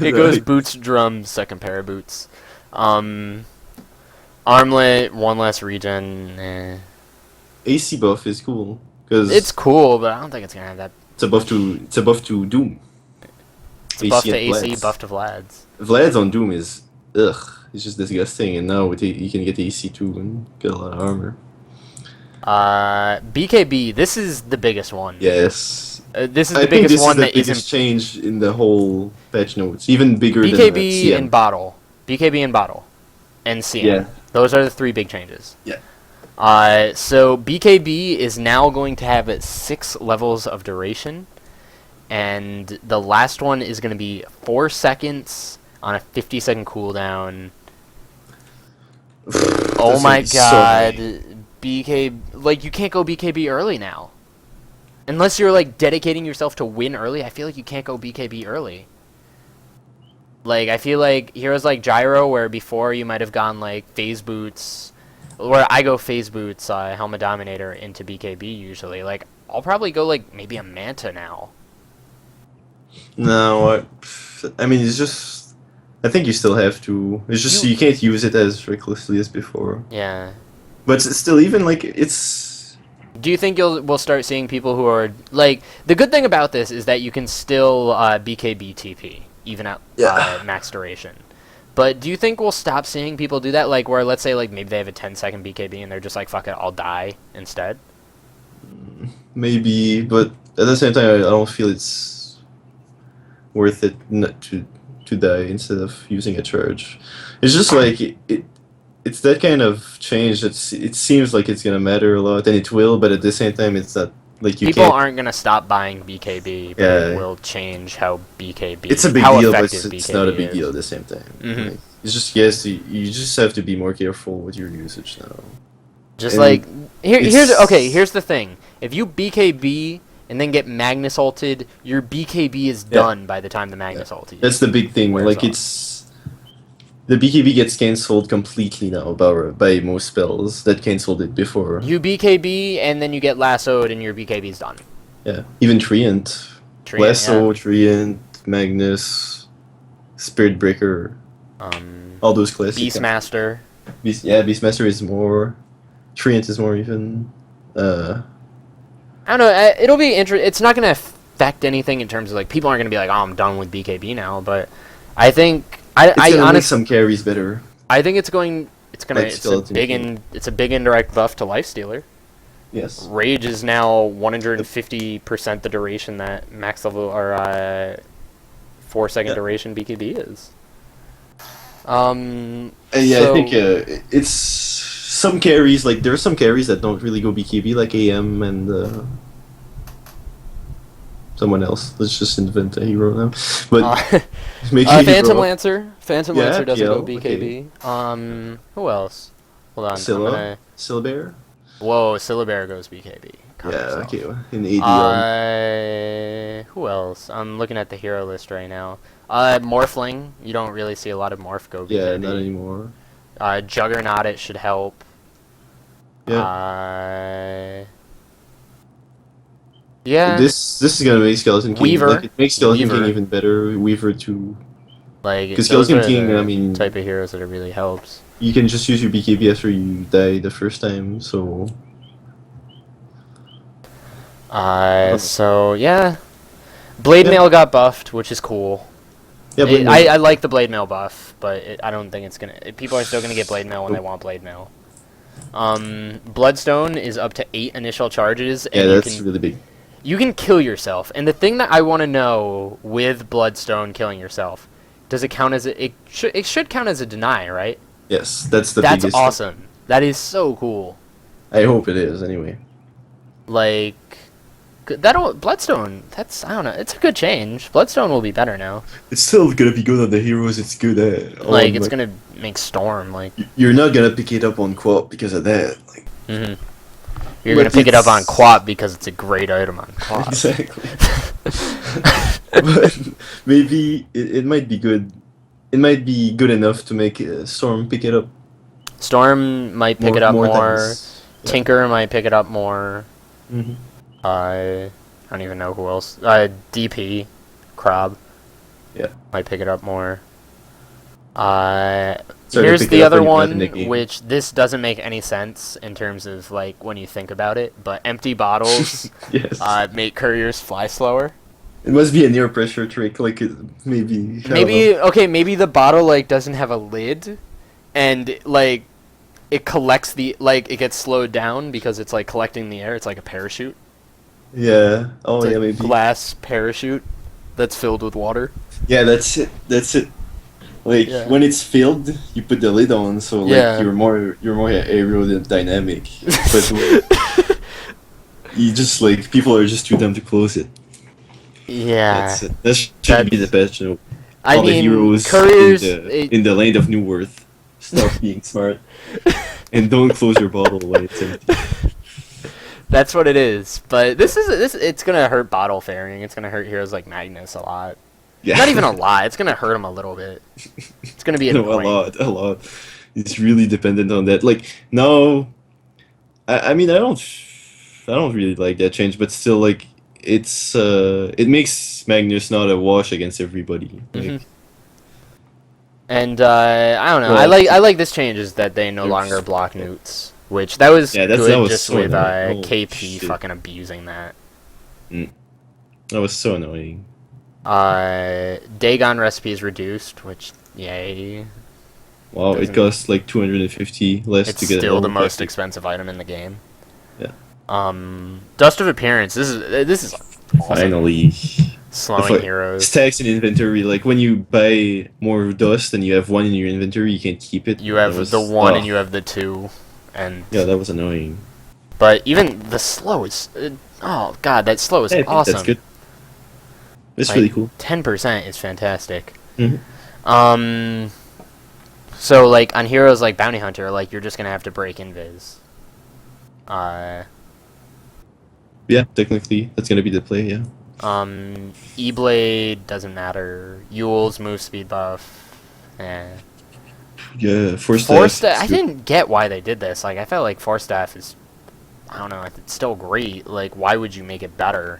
It goes boots, drums, second pair of boots. Armlet, 1 less regen. AC buff is cool because It's cool, but I don't think it's gonna have that. it's a buff to Doom. It's a buff to and AC, Vlad's. buff to Vlad's. Vlad's on Doom is ugh. It's just disgusting, and now with you can get AC too and get a lot of armor. BKB, this is the biggest one. Yes. This is the biggest one that biggest isn't change in the whole patch notes, even bigger than BKB CM. and bottle. BKB and bottle. And CM. Yeah. Those are the 3 big changes. Yeah. So BKB is now going to have 6 levels of duration, and the last one is going to be 4 seconds on a 50-second cooldown. Oh my god. BK, like, you can't go BKB early now. Unless you're, like, dedicating yourself to win early, I feel like you can't go BKB early. Like, I feel like heroes like Gyro, where before you might have gone, like, phase boots, where I go phase boots, Helmet Dominator into BKB usually. Like, I'll probably go, like, maybe a Manta now. No, I mean, it's just... I think you still have to. It's just you can't use it as recklessly as before. Yeah. But it's still, even, like, it's... Do you think we'll start seeing people who are... Like, the good thing about this is that you can still BKB TP, even at max duration. But do you think we'll stop seeing people do that? Like, where, let's say, like, maybe they have a 10-second BKB and they're just like, fuck it, I'll die instead? Maybe, but at the same time, I don't feel it's worth it not to die instead of using a charge. It's just like it's that kind of change that it seems like it's gonna matter a lot, and it will. But at the same time, it's not like you people aren't gonna stop buying BKB, but it will change how BKB. It's a big how deal, but effective it's BKB not a big is. deal at the same time. Mhm. Like, it's just you just have to be more careful with your usage now. Just And like here's the thing: if you BKB and then get Magnus ulted, your BKB is done by the time the Magnus ulted. That's the big thing. Like the BKB gets cancelled completely now by most spells that cancelled it before. You BKB and then you get lassoed and your BKB is done. Yeah, even Treant. Lasso, Treant, Magnus, Spirit Breaker, all those classic. Beastmaster. Beastmaster is more. Treant is more even. I don't know. It'll be interesting. It's not going to affect anything in terms of like people aren't going to be like, oh, I'm done with BKB now. But I think I honestly make some carries better. I think it's going. It's gonna. Like It's a big indirect buff to Lifestealer. Yes. Rage is now 150% the duration that max level or 4-second duration BKB is. I think it's some carries, like there are some carries that don't really go BKB, like AM and someone else. Let's just invent a hero now. But make a Phantom hero. Lancer. Phantom Lancer doesn't go BKB. Okay. Who else? Hold on. Syllabear? Whoa, Syllabear goes BKB. Okay. In AD. Who else? I'm looking at the hero list right now. Morphling. You don't really see a lot of Morph go BKB. Yeah, not anymore. Juggernaut, it should help. Yeah. Yeah. This is gonna make Skeleton King. Weaver. Like, it makes Skeleton King even better. Weaver too. Like because Skeleton King, the I mean, type of heroes that it really helps. you can just use your BKB after you die the first time. So So yeah, Blade Mail got buffed, which is cool. yeah, I like the Blade Mail buff, but I don't think it's gonna. People are still gonna get Blade Mail when they want Blade Mail. Bloodstone is up to 8 initial charges, and that's really big. You can kill yourself, and the thing that I want to know with Bloodstone killing yourself, does it count as it should count as a deny, right? Yes, that's the That's biggest. awesome. That is so cool. I hope it is anyway. Like that'll Bloodstone. I don't know. It's a good change. Bloodstone will be better now. It's still gonna be good on the heroes. It's good at It's gonna make Storm like. You're not gonna pick it up on Quap because of that. Like. You're gonna pick it up on Quap because it's a great item on Quap. Exactly. But maybe it might be good. It might be good enough to make Storm pick it up. Storm might pick it up more. Times. Tinker might pick it up more. Mm-hmm. I don't even know who else. DP, Crab. Yeah. Might pick it up more. Here's the other one, which this doesn't make any sense in terms of like when you think about it, but empty bottles yes. Make couriers fly slower. It must be a near pressure trick, like maybe. Maybe the bottle like doesn't have a lid, and like it collects it gets slowed down because it's like collecting the air. It's like a parachute. Yeah. Oh it's yeah, like maybe. Glass parachute that's filled with water. Yeah, that's it. Like when it's filled, you put the lid on, so like you're more aerodynamic. But you just like people are just too dumb to close it. Yeah, that's it. That should be the best. You know, all the heroes couriers in the land of New Earth, stop being smart and don't close your bottle when it's empty. That's what it is. But it's gonna hurt bottle fairing. It's gonna hurt heroes like Magnus a lot. Yeah. Not even a lot. It's gonna hurt him a little bit. It's gonna be annoying. A lot. It's really dependent on that. Like now, I mean, I don't really like that change, but still, like it makes Magnus not a wash against everybody. Like, and I don't know. Well, I like this change is that they no longer block newts, which that was good. That was just so with KP fucking abusing that. That was so annoying. Dagon recipe is reduced, which yay. Wow, it costs like 250 less to get. It's still the most expensive item in the game. Yeah. Dust of Appearance. This is awesome. Finally slowing heroes. Stacks in inventory. Like when you buy more dust and you have one in your inventory, you can't keep it. You have the one and you have the two, and yeah, that was annoying. But even the slow is. Oh god, that slow is awesome. That's good. It's really cool. 10% is fantastic. So like on heroes like Bounty Hunter, like you're just gonna have to break invis. Yeah, technically that's gonna be the play. Yeah. E-Blade doesn't matter. Yule's move speed buff. Yeah, Force Staff. I didn't get why they did this. Like I felt like Force Staff is, I don't know, it's still great. Like why would you make it better?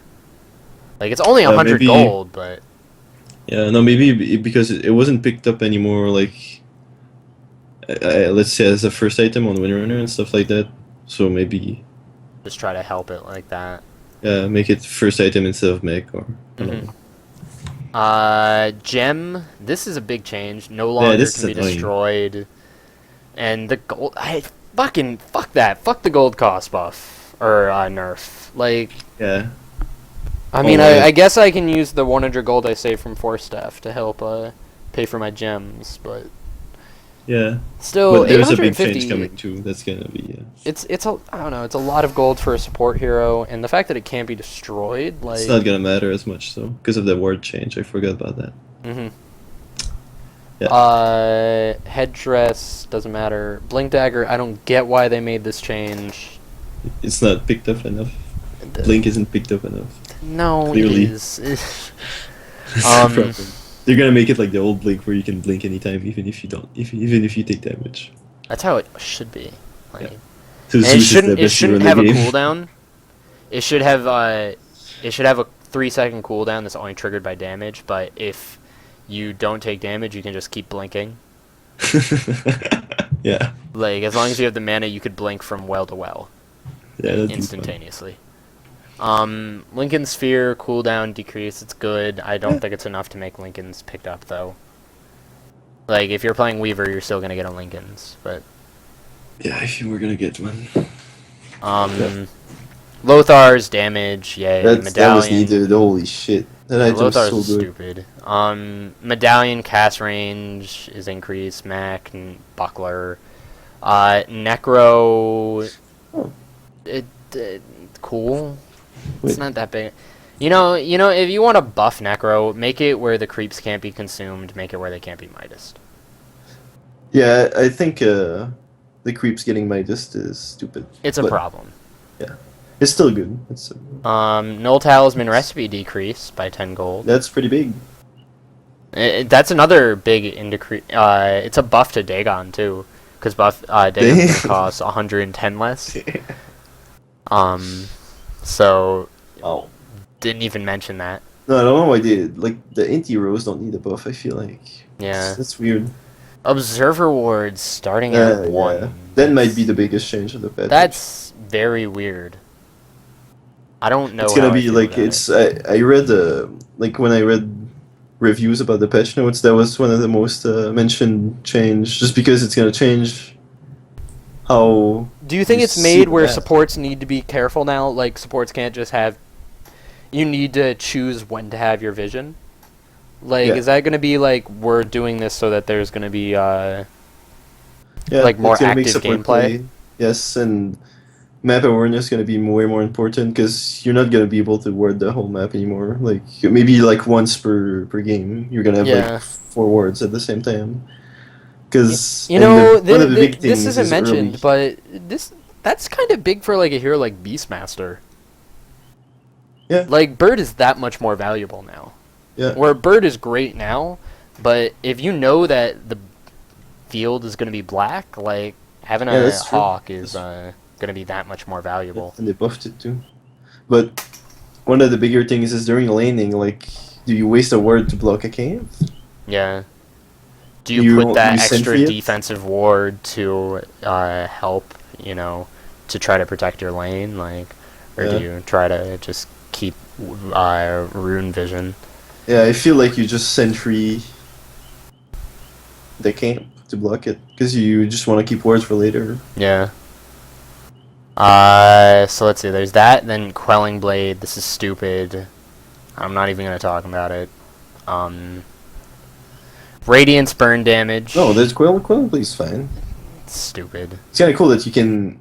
Like, it's only 100 gold, but... Yeah, no, maybe because it wasn't picked up anymore, like... let's say as a first item on Windrunner and stuff like that. So maybe... Just try to help it like that. Yeah, make it first item instead of mech, or... Gem. This is a big change. No longer can be destroyed. And the gold... Fuck that. Fuck the gold cost buff. Or, nerf. Like... Yeah. I mean, I guess I can use the 100 gold I saved from Force Staff to help pay for my gems, but yeah, still, but there's a big change coming too. That's gonna be It's I don't know. It's a lot of gold for a support hero, and the fact that it can't be destroyed, like it's not gonna matter as much, so because of the ward change. I forgot about that. Yeah. Headdress doesn't matter. Blink Dagger. I don't get why they made this change. It's not picked up enough. Blink isn't picked up enough. No, clearly. It is. They're gonna make it like the old Blink where you can blink anytime, even if you don't, even if you take damage. That's how it should be. Like, yeah. So it shouldn't have a cooldown. It should have a 3-second cooldown that's only triggered by damage. But if you don't take damage, you can just keep blinking. Yeah. Like, as long as you have the mana, you could blink from well to well. Yeah, that'd be fun. Instantaneously. Lincoln Sphere, cooldown decrease, it's good. I don't think it's enough to make Lincolns picked up, though. Like, if you're playing Weaver, you're still gonna get a Lincolns, but... Yeah, if you were gonna get one. Lothar's damage, yay. That was Medallion. needed, holy shit. That item's Lothar's so good. stupid. Medallion cast range is increased, Mac, and Buckler. Necro... Oh. Cool. Wait. It's not that big. You know, if you want to buff Necro, make it where the creeps can't be consumed, make it where they can't be Midas. Yeah, I think the creeps getting Midas is stupid. It's a problem. Yeah. It's still good. It's Null Talisman recipe decrease by 10 gold. that's pretty big. That's another big it's a buff to Dagon too, because Dagon costs 110 less. So Oh. didn't even mention that. No, I don't know why they like the anti-rows don't need a buff. I feel like Yeah. that's weird. Observer wards starting at 1. Yeah. That might be the biggest change of the patch. That's very weird. I don't know. It's gonna how I be feel like about it's. I read like when I read reviews about the patch notes, that was one of the most mentioned change, just because it's gonna change how. Do you think it's see made the where map. supports need to be careful now? Like, supports can't just have... You need to choose when to have your vision? Like, Yeah. is that going to be, like, we're doing this so that there's going to be, Yeah, like, more it's gonna make active support gameplay? play. Yes, and map awareness is gonna be way more important, because you're not gonna be able to ward the whole map anymore. Like, maybe like once per game, you're gonna have Yeah. like 4 wards at the same time. Because You know, one of the big things this isn't is mentioned, early. but that's kind of big for, like, a hero like Beastmaster. Yeah. Like, Bird is that much more valuable now. Yeah. Where Bird is great now, but if you know that the field is going to be black, like, having Yeah, a that's true. Hawk is going to be that much more valuable. And they buffed it too. But one of the bigger things is during laning, like, do you waste a ward to block a cave? Yeah. Do You you put won't that use extra sentry it? defensive ward to help, to try to protect your lane, like, or Yeah. do you try to just keep rune vision? Yeah, I feel like you just sentry the camp to block it, because you just want to keep wards for later. Yeah. So let's see, there's that, then Quelling Blade, this is stupid. I'm not even going to talk about it. Radiance burn damage. No, there's Quelling Blade's fine. It's stupid. It's kind of cool that you can.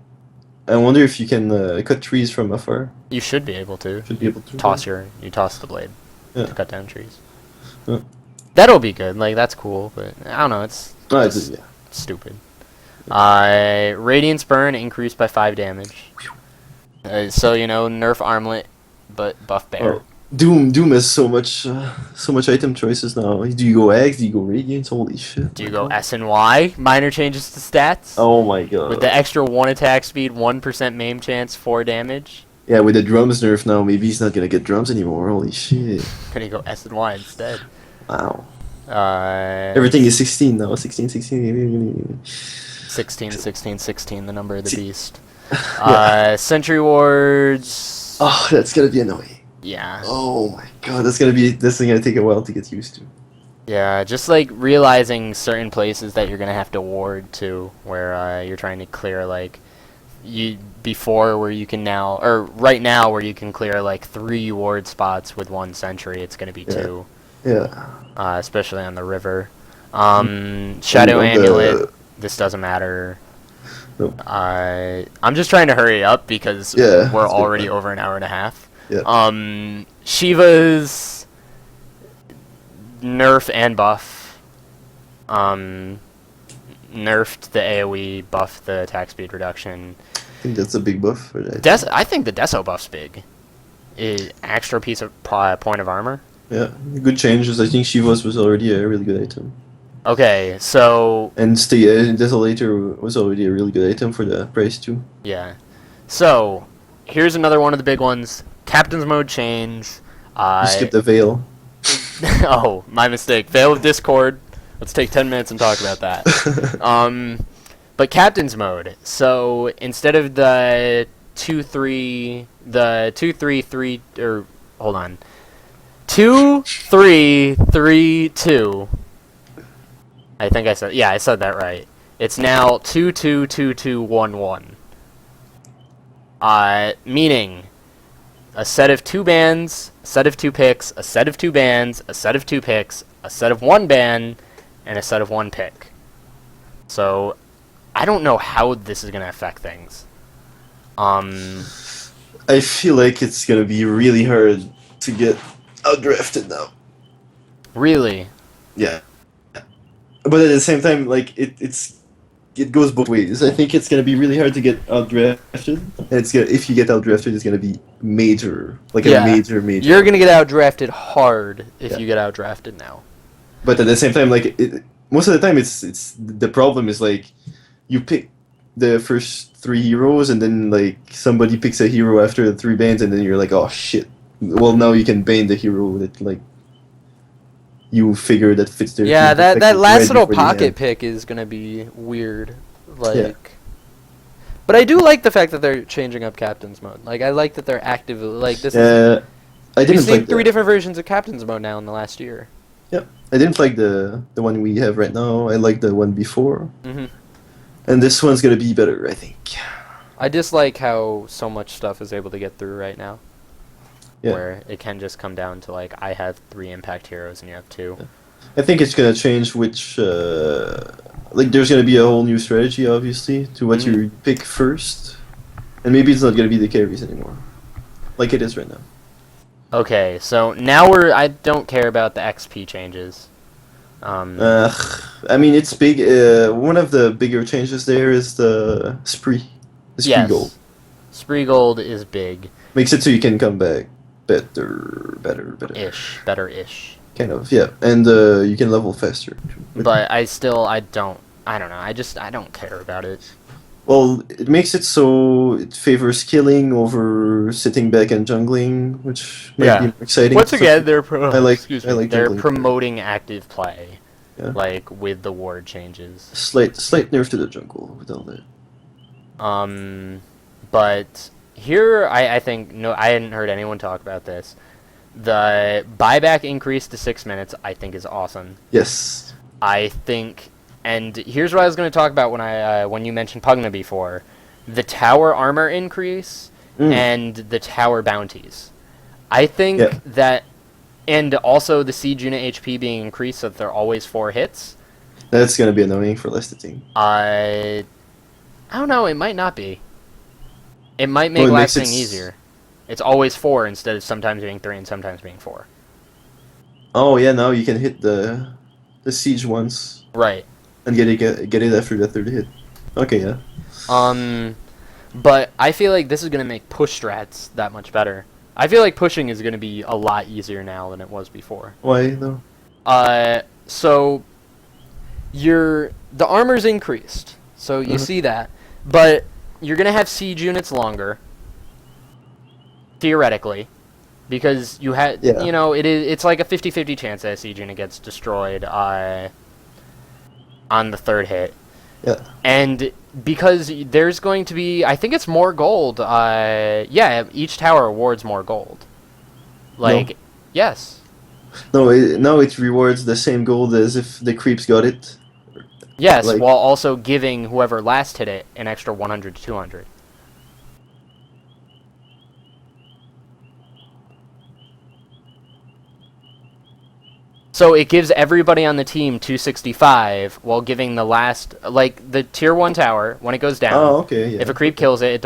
I wonder if you can cut trees from afar. You should be able to. Should be able to. You toss the blade Yeah. to cut down trees. Yeah. That'll be good, like, that's cool, but I don't know, it's Oh, just yeah. stupid. Radiance burn increased by 5 damage. So, nerf armlet, but buff bear. Oh. Doom has so much item choices now. Do you go Axe? Do you go Radiance? Holy shit! Do you go S and Y? Minor changes to stats. Oh my god! With the extra 1 attack speed, 1% maim chance, 4 damage. Yeah, with the drums nerf now, maybe he's not gonna get drums anymore. Holy shit! Gonna go S and Y instead. Wow. Everything is 16 now. 16, 16. 16, 16, 16, the number of the beast. Yeah. Sentry wards. Oh, that's gonna be annoying. Yeah. Oh my god, this is gonna take a while to get used to. Yeah, just like realizing certain places that you're gonna have to ward to, where you're trying to clear like where you can now, or right now where you can clear like 3 ward spots with 1 sentry. It's gonna be 2. Yeah. Especially on the river. Shadow Amulet. This doesn't matter. Nope. I'm just trying to hurry up because Yeah, we're it's good. already over an hour and a half. Yeah. Shiva's nerf and buff. Nerfed the AoE, buffed the attack speed reduction. I think that's a big buff for that. I think the Deso buff's big. Extra piece of point of armor. Yeah, good changes. I think Shiva's was already a really good item. Okay, so And Desolator was already a really good item for the price too. yeah. So here's another one of the big ones. Captain's mode change. You skipped the Veil. Oh, my mistake. Veil of Discord. Let's take 10 minutes and talk about that. But captain's mode. So instead of the 2-3, the 2-3-3, or hold on, 2-3-3-2. I think I said that right. It's now 2-2-2-2-1-1. Meaning a set of 2 bans, a set of 2 picks, a set of 2 bans, a set of 2 picks, a set of 1 ban, and a set of 1 pick. So I don't know how this is going to affect things. I feel like it's going to be really hard to get outdrafted now. Really? Yeah. But at the same time, like, it goes both ways. I think it's going to be really hard to get outdrafted. And if you get outdrafted, it's going to be major. Like, a major. You're going to get outdrafted hard if you get outdrafted now. But at the same time, like, most of the time, it's the problem is, like, you pick the first 3 heroes, and then, like, somebody picks a hero after the 3 bans, and then you're like, oh, shit. Well, now you can ban the hero that, like, you figure that fits their team. Yeah, that last little pocket pick is going to be weird. Like, but I do like the fact that they're changing up captain's mode. Like, I like that they're active. Like, this is... We've seen 3 different versions of captain's mode now in the last year. Yep. I didn't like the one we have right now. I like the one before. Mm-hmm. And this one's going to be better, I think. I dislike how so much stuff is able to get through right now. Yeah. Where it can just come down to, like, I have 3 impact heroes and you have 2. Yeah. I think it's going to change which... like, there's going to be a whole new strategy, obviously, to what you pick first. And maybe it's not going to be the carries anymore. Like it is right now. Okay, so now I don't care about the XP changes. I mean, it's big. One of the bigger changes there is the spree. The spree gold. Spree gold is big. Makes it so you can come back better. Better-ish. Kind of, yeah. And you can level faster. But I don't know. I don't care about it. Well, it makes it so it favors killing over sitting back and jungling, which might be more exciting. Once again, they're promoting active play, like with the ward changes. Slight nerf to the jungle with all that. But here I think I hadn't heard anyone talk about this. The buyback increase to 6 minutes I think is awesome. Yes. I think. And here's what I was going to talk about when you mentioned Pugna before. The tower armor increase and the tower bounties. I think that... And also the siege unit HP being increased so that they're always 4 hits. That's going to be annoying for less team. I don't know. It might not be. It might make lasting easier. It's always 4 instead of sometimes being 3 and sometimes being 4. Oh, yeah. Now you can hit the siege once. Right. And get it after the 3rd hit. Okay, yeah. But I feel like this is going to make push strats that much better. I feel like pushing is going to be a lot easier now than it was before. Why, though? So, the armor's increased. So you see that. But you're going to have siege units longer. Theoretically. Because you had, it's like a 50-50 chance that a siege unit gets destroyed, on the 3rd hit. Yeah. And because there's going to be, I think it's more gold. Each tower awards more gold. Like, yes. No, now it rewards the same gold as if the creeps got it. Yes, while also giving whoever last hit it an extra 100 to 200. So it gives everybody on the team 265 while giving the last, like the tier 1 tower, when it goes down, if a creep kills it,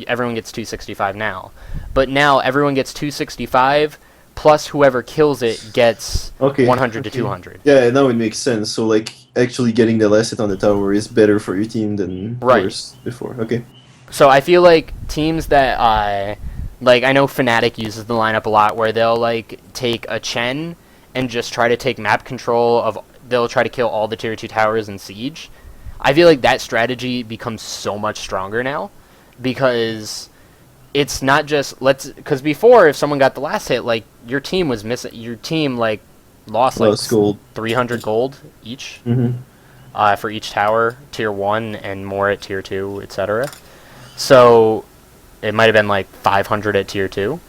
everyone gets 265 now. But now everyone gets 265 plus whoever kills it gets 100 to 200. Yeah, now it makes sense. So like actually getting the last hit on the tower is better for your team than worse before. Okay. So I feel like teams that, like I know Fnatic uses the lineup a lot where they'll like take a Chen and just try to take map control they'll try to kill all the tier 2 towers in Siege. I feel like that strategy becomes so much stronger now, because it's not just, because before if someone got the last hit, like, your team was missing, like, lost like gold. 300 gold each. for each tower, tier 1 and more at tier 2, etc. So it might have been like 500 at tier 2.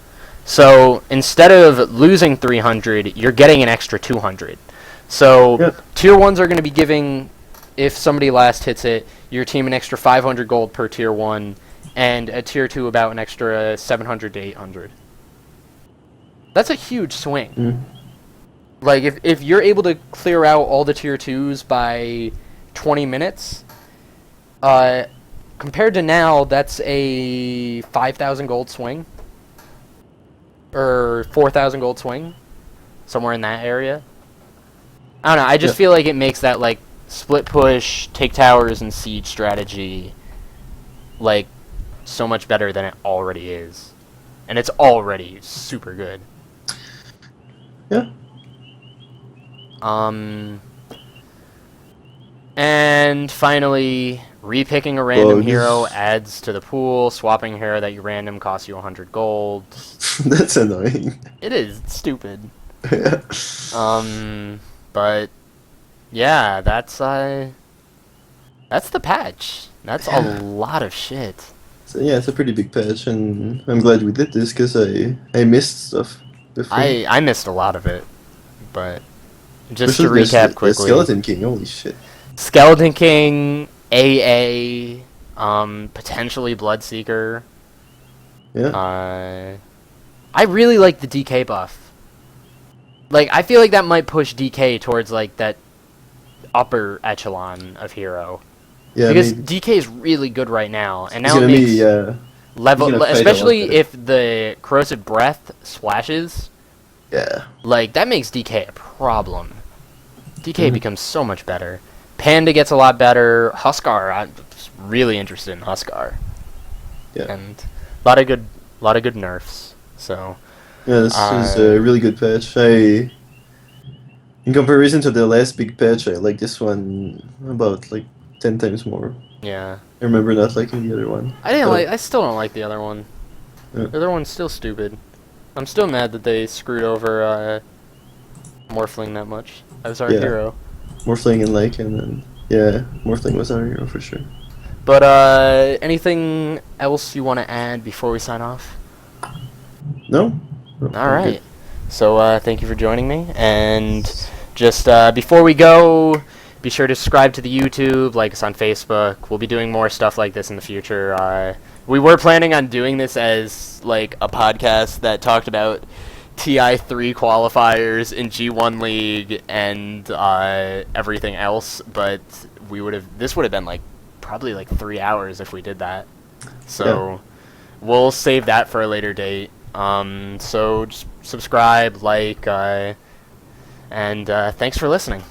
So instead of losing 300, you're getting an extra 200. So tier 1s are going to be giving, if somebody last hits it, your team an extra 500 gold per tier 1, and at tier 2 about an extra 700 to 800. That's a huge swing. Mm. Like, if you're able to clear out all the tier 2s by 20 minutes, compared to now, that's a 5,000 gold swing. Or 4,000 gold swing. Somewhere in that area. I don't know, I just feel like it makes that, like, split push, take towers, and siege strategy, like, so much better than it already is. And it's already super good. Yeah. And finally, repicking a random hero adds to the pool. Swapping a hero that you random costs you 100 gold. That's annoying. It is. It's stupid. Yeah. But yeah, that's the patch. That's a lot of shit. So yeah, it's a pretty big patch, and I'm glad we did this because I missed stuff before. I missed a lot of it, but just Especially to recap the quickly. Skeleton King, holy shit. Skeleton King, AA, potentially Bloodseeker. Yeah. I really like the DK buff. Like, I feel like that might push DK towards, like, that upper echelon of hero. Yeah, because DK is really good right now, and now it makes level, especially if the Corrosive Breath splashes. Yeah. Like, that makes DK a problem. DK becomes so much better. Panda gets a lot better. Huskar, I'm really interested in Huskar. Yeah. And a lot of good nerfs. So yeah, this is a really good patch. In comparison to the last big patch, I like this one about like 10 times more. Yeah. I remember not liking the other one. I still don't like the other one. Yeah. The other one's still stupid. I'm still mad that they screwed over Morphling that much. That was our hero. Morphling and Lycan, and yeah, Morphling was our hero for sure. But anything else you want to add before we sign off? No. All right. So thank you for joining me, and just before we go, be sure to subscribe to the YouTube, like us on Facebook. We'll be doing more stuff like this in the future. We were planning on doing this as like a podcast that talked about TI3 qualifiers in G1 League and everything else, but this would have been like probably like 3 hours if we did that. So we'll save that for a later date. So just subscribe, like, and thanks for listening.